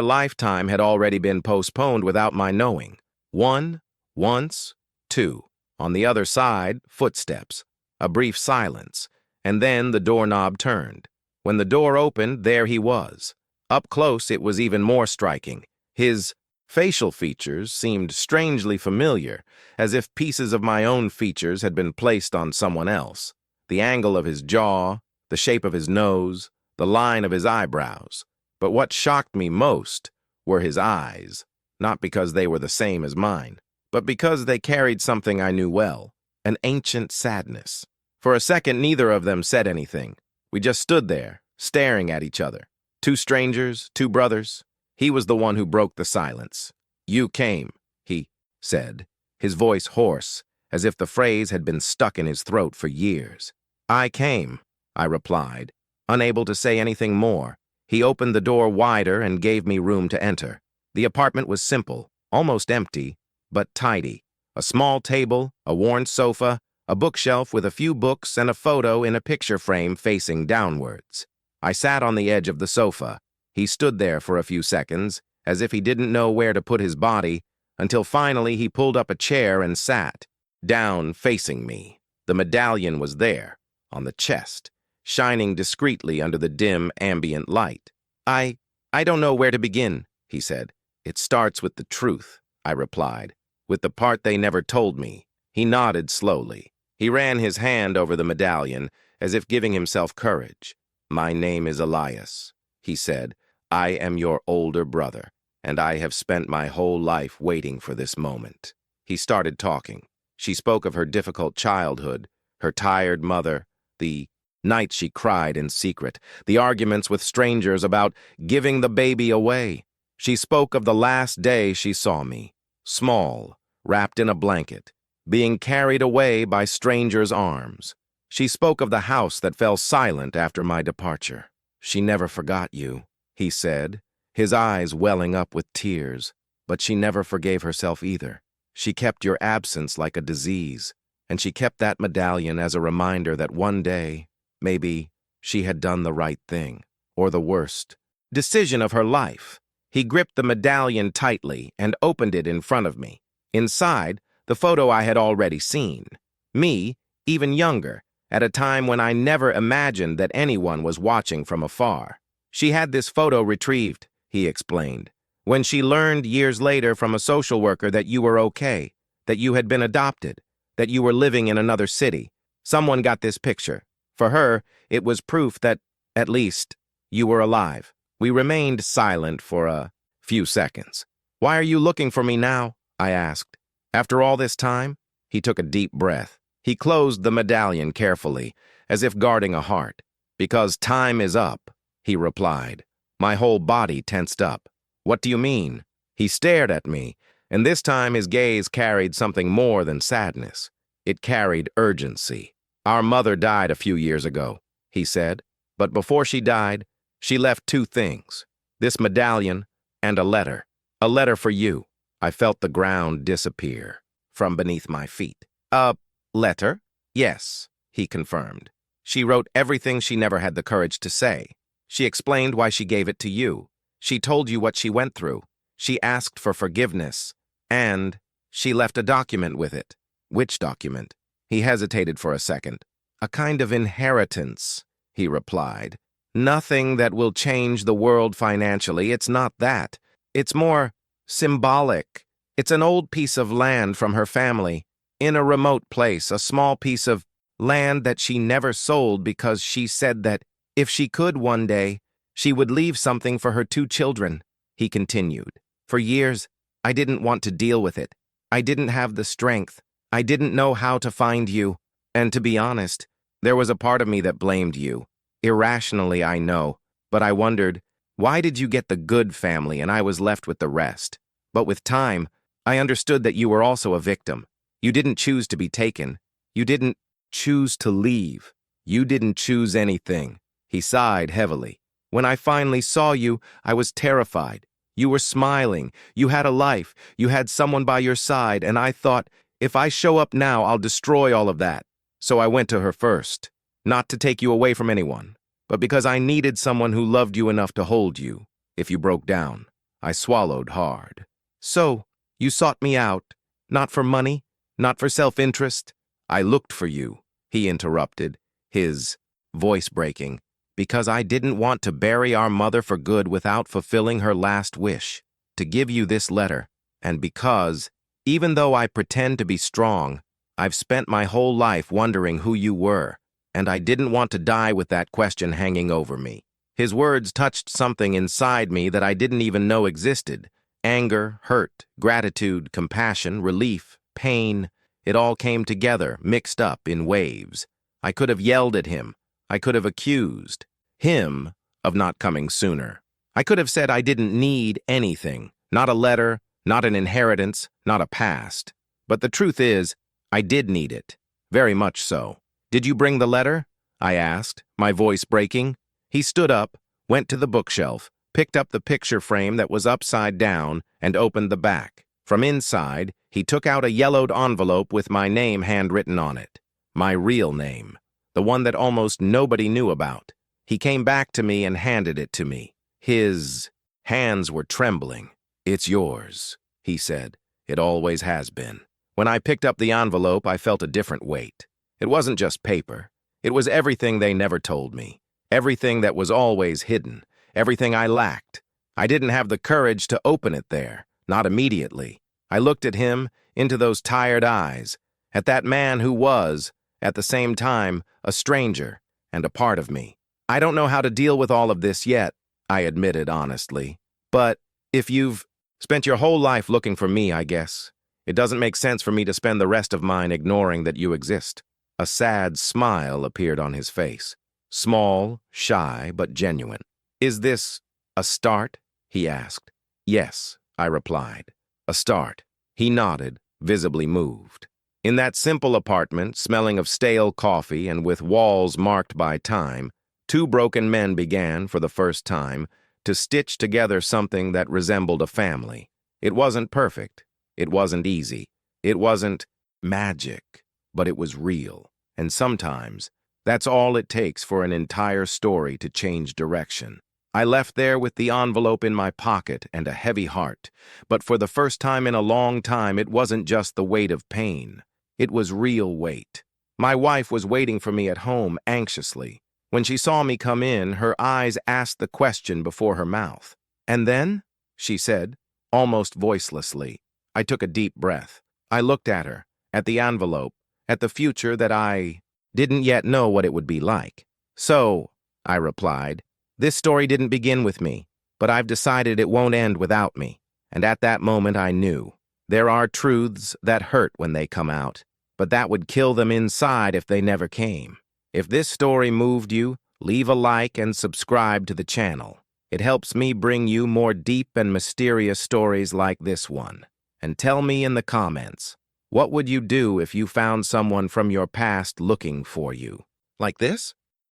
lifetime had already been postponed without my knowing. 1, once, 2. On the other side, footsteps. A brief silence, and then the doorknob turned. When the door opened, there he was. Up close, it was even more striking. His facial features seemed strangely familiar, as if pieces of my own features had been placed on someone else. The angle of his jaw, the shape of his nose, the line of his eyebrows. But what shocked me most were his eyes, not because they were the same as mine, but because they carried something I knew well, an ancient sadness. For a second, neither of them said anything. We just stood there, staring at each other. 2 strangers, 2 brothers. He was the one who broke the silence. "You came," he said, his voice hoarse, as if the phrase had been stuck in his throat for years. "I came," I replied, unable to say anything more. He opened the door wider and gave me room to enter. The apartment was simple, almost empty, but tidy. A small table, a worn sofa, a bookshelf with a few books and a photo in a picture frame facing downwards. I sat on the edge of the sofa. He stood there for a few seconds, as if he didn't know where to put his body, until finally he pulled up a chair and sat, down facing me. The medallion was there, on the chest, shining discreetly under the dim ambient light. I don't know where to begin," he said. "It starts with the truth," I replied, "with the part they never told me." He nodded slowly. He ran his hand over the medallion, as if giving himself courage. "My name is Elias," he said. "I am your older brother, and I have spent my whole life waiting for this moment." He started talking. She spoke of her difficult childhood, her tired mother, the nights she cried in secret, the arguments with strangers about giving the baby away. She spoke of the last day she saw me, small, wrapped in a blanket, being carried away by strangers' arms. She spoke of the house that fell silent after my departure. "She never forgot you," he said, his eyes welling up with tears. "But she never forgave herself either. She kept your absence like a disease, and she kept that medallion as a reminder that one day, maybe, she had done the right thing." or the worst decision of her life. He gripped the medallion tightly and opened it in front of me. Inside, the photo I had already seen. Me, even younger, at a time when I never imagined that anyone was watching from afar. She had this photo retrieved, he explained, when she learned years later from a social worker that you were okay, that you had been adopted, that you were living in another city. Someone got this picture. For her, it was proof that, at least, you were alive. We remained silent for a few seconds. "Why are you looking for me now?" I asked. "After all this time?" He took a deep breath. He closed the medallion carefully, as if guarding a heart. "Because time is up," he replied. My whole body tensed up. "What do you mean?" He stared at me, and this time his gaze carried something more than sadness. It carried urgency. "Our mother died a few years ago," he said. "But before she died, she left two things. This medallion and a letter. A letter for you." I felt the ground disappear from beneath my feet. "A letter?" "Yes," he confirmed. "She wrote everything she never had the courage to say. She explained why she gave it to you. She told you what she went through. She asked for forgiveness. And she left a document with it." "Which document?" He hesitated for a second. "A kind of inheritance," he replied. "Nothing that will change the world financially. It's not that. It's more symbolic. It's an old piece of land from her family, in a remote place, a small piece of land that she never sold because she said that if she could one day, she would leave something for her two children," he continued. "For years, I didn't want to deal with it. I didn't have the strength. I didn't know how to find you. And to be honest, there was a part of me that blamed you. Irrationally, I know, but I wondered, why did you get the good family and I was left with the rest? But with time, I understood that you were also a victim. You didn't choose to be taken. You didn't choose to leave. You didn't choose anything." He sighed heavily. "When I finally saw you, I was terrified. You were smiling. You had a life. You had someone by your side, and I thought, if I show up now, I'll destroy all of that. So I went to her first. Not to take you away from anyone, but because I needed someone who loved you enough to hold you if you broke down." I swallowed hard. "So, you sought me out, not for money, not for self-interest." "I looked for you," he interrupted, his voice breaking, "because I didn't want to bury our mother for good without fulfilling her last wish, to give you this letter, and because, even though I pretend to be strong, I've spent my whole life wondering who you were, and I didn't want to die with that question hanging over me." His words touched something inside me that I didn't even know existed. Anger, hurt, gratitude, compassion, relief, pain. It all came together, mixed up in waves. I could have yelled at him. I could have accused him of not coming sooner. I could have said I didn't need anything, not a letter, not an inheritance, not a past. But the truth is, I did need it, very much so. "Did you bring the letter?" I asked, my voice breaking. He stood up, went to the bookshelf, picked up the picture frame that was upside down, and opened the back. From inside, he took out a yellowed envelope with my name handwritten on it. My real name, the one that almost nobody knew about. He came back to me and handed it to me. His hands were trembling. "It's yours," he said. "It always has been." When I picked up the envelope, I felt a different weight. It wasn't just paper. It was everything they never told me. Everything that was always hidden. Everything I lacked. I didn't have the courage to open it there, not immediately. I looked at him, into those tired eyes, at that man who was, at the same time, a stranger and a part of me. "I don't know how to deal with all of this yet," I admitted honestly. "But if you've spent your whole life looking for me, I guess, it doesn't make sense for me to spend the rest of mine ignoring that you exist." A sad smile appeared on his face. Small, shy, but genuine. "Is this a start?" he asked. "Yes," I replied. "A start." He nodded, visibly moved. In that simple apartment, smelling of stale coffee and with walls marked by time, two broken men began, for the first time, to stitch together something that resembled a family. It wasn't perfect. It wasn't easy. It wasn't magic, but it was real. And sometimes, that's all it takes for an entire story to change direction. I left there with the envelope in my pocket and a heavy heart, but for the first time in a long time it wasn't just the weight of pain. It was real weight. My wife was waiting for me at home anxiously. When she saw me come in, her eyes asked the question before her mouth. "And then?" she said, almost voicelessly. I took a deep breath. I looked at her, at the envelope, at the future that I didn't yet know what it would be like. "So," I replied, "this story didn't begin with me, but I've decided it won't end without me." And at that moment I knew. There are truths that hurt when they come out, but that would kill them inside if they never came. If this story moved you, leave a like and subscribe to the channel. It helps me bring you more deep and mysterious stories like this one. And tell me in the comments, what would you do if you found someone from your past looking for you? Like this?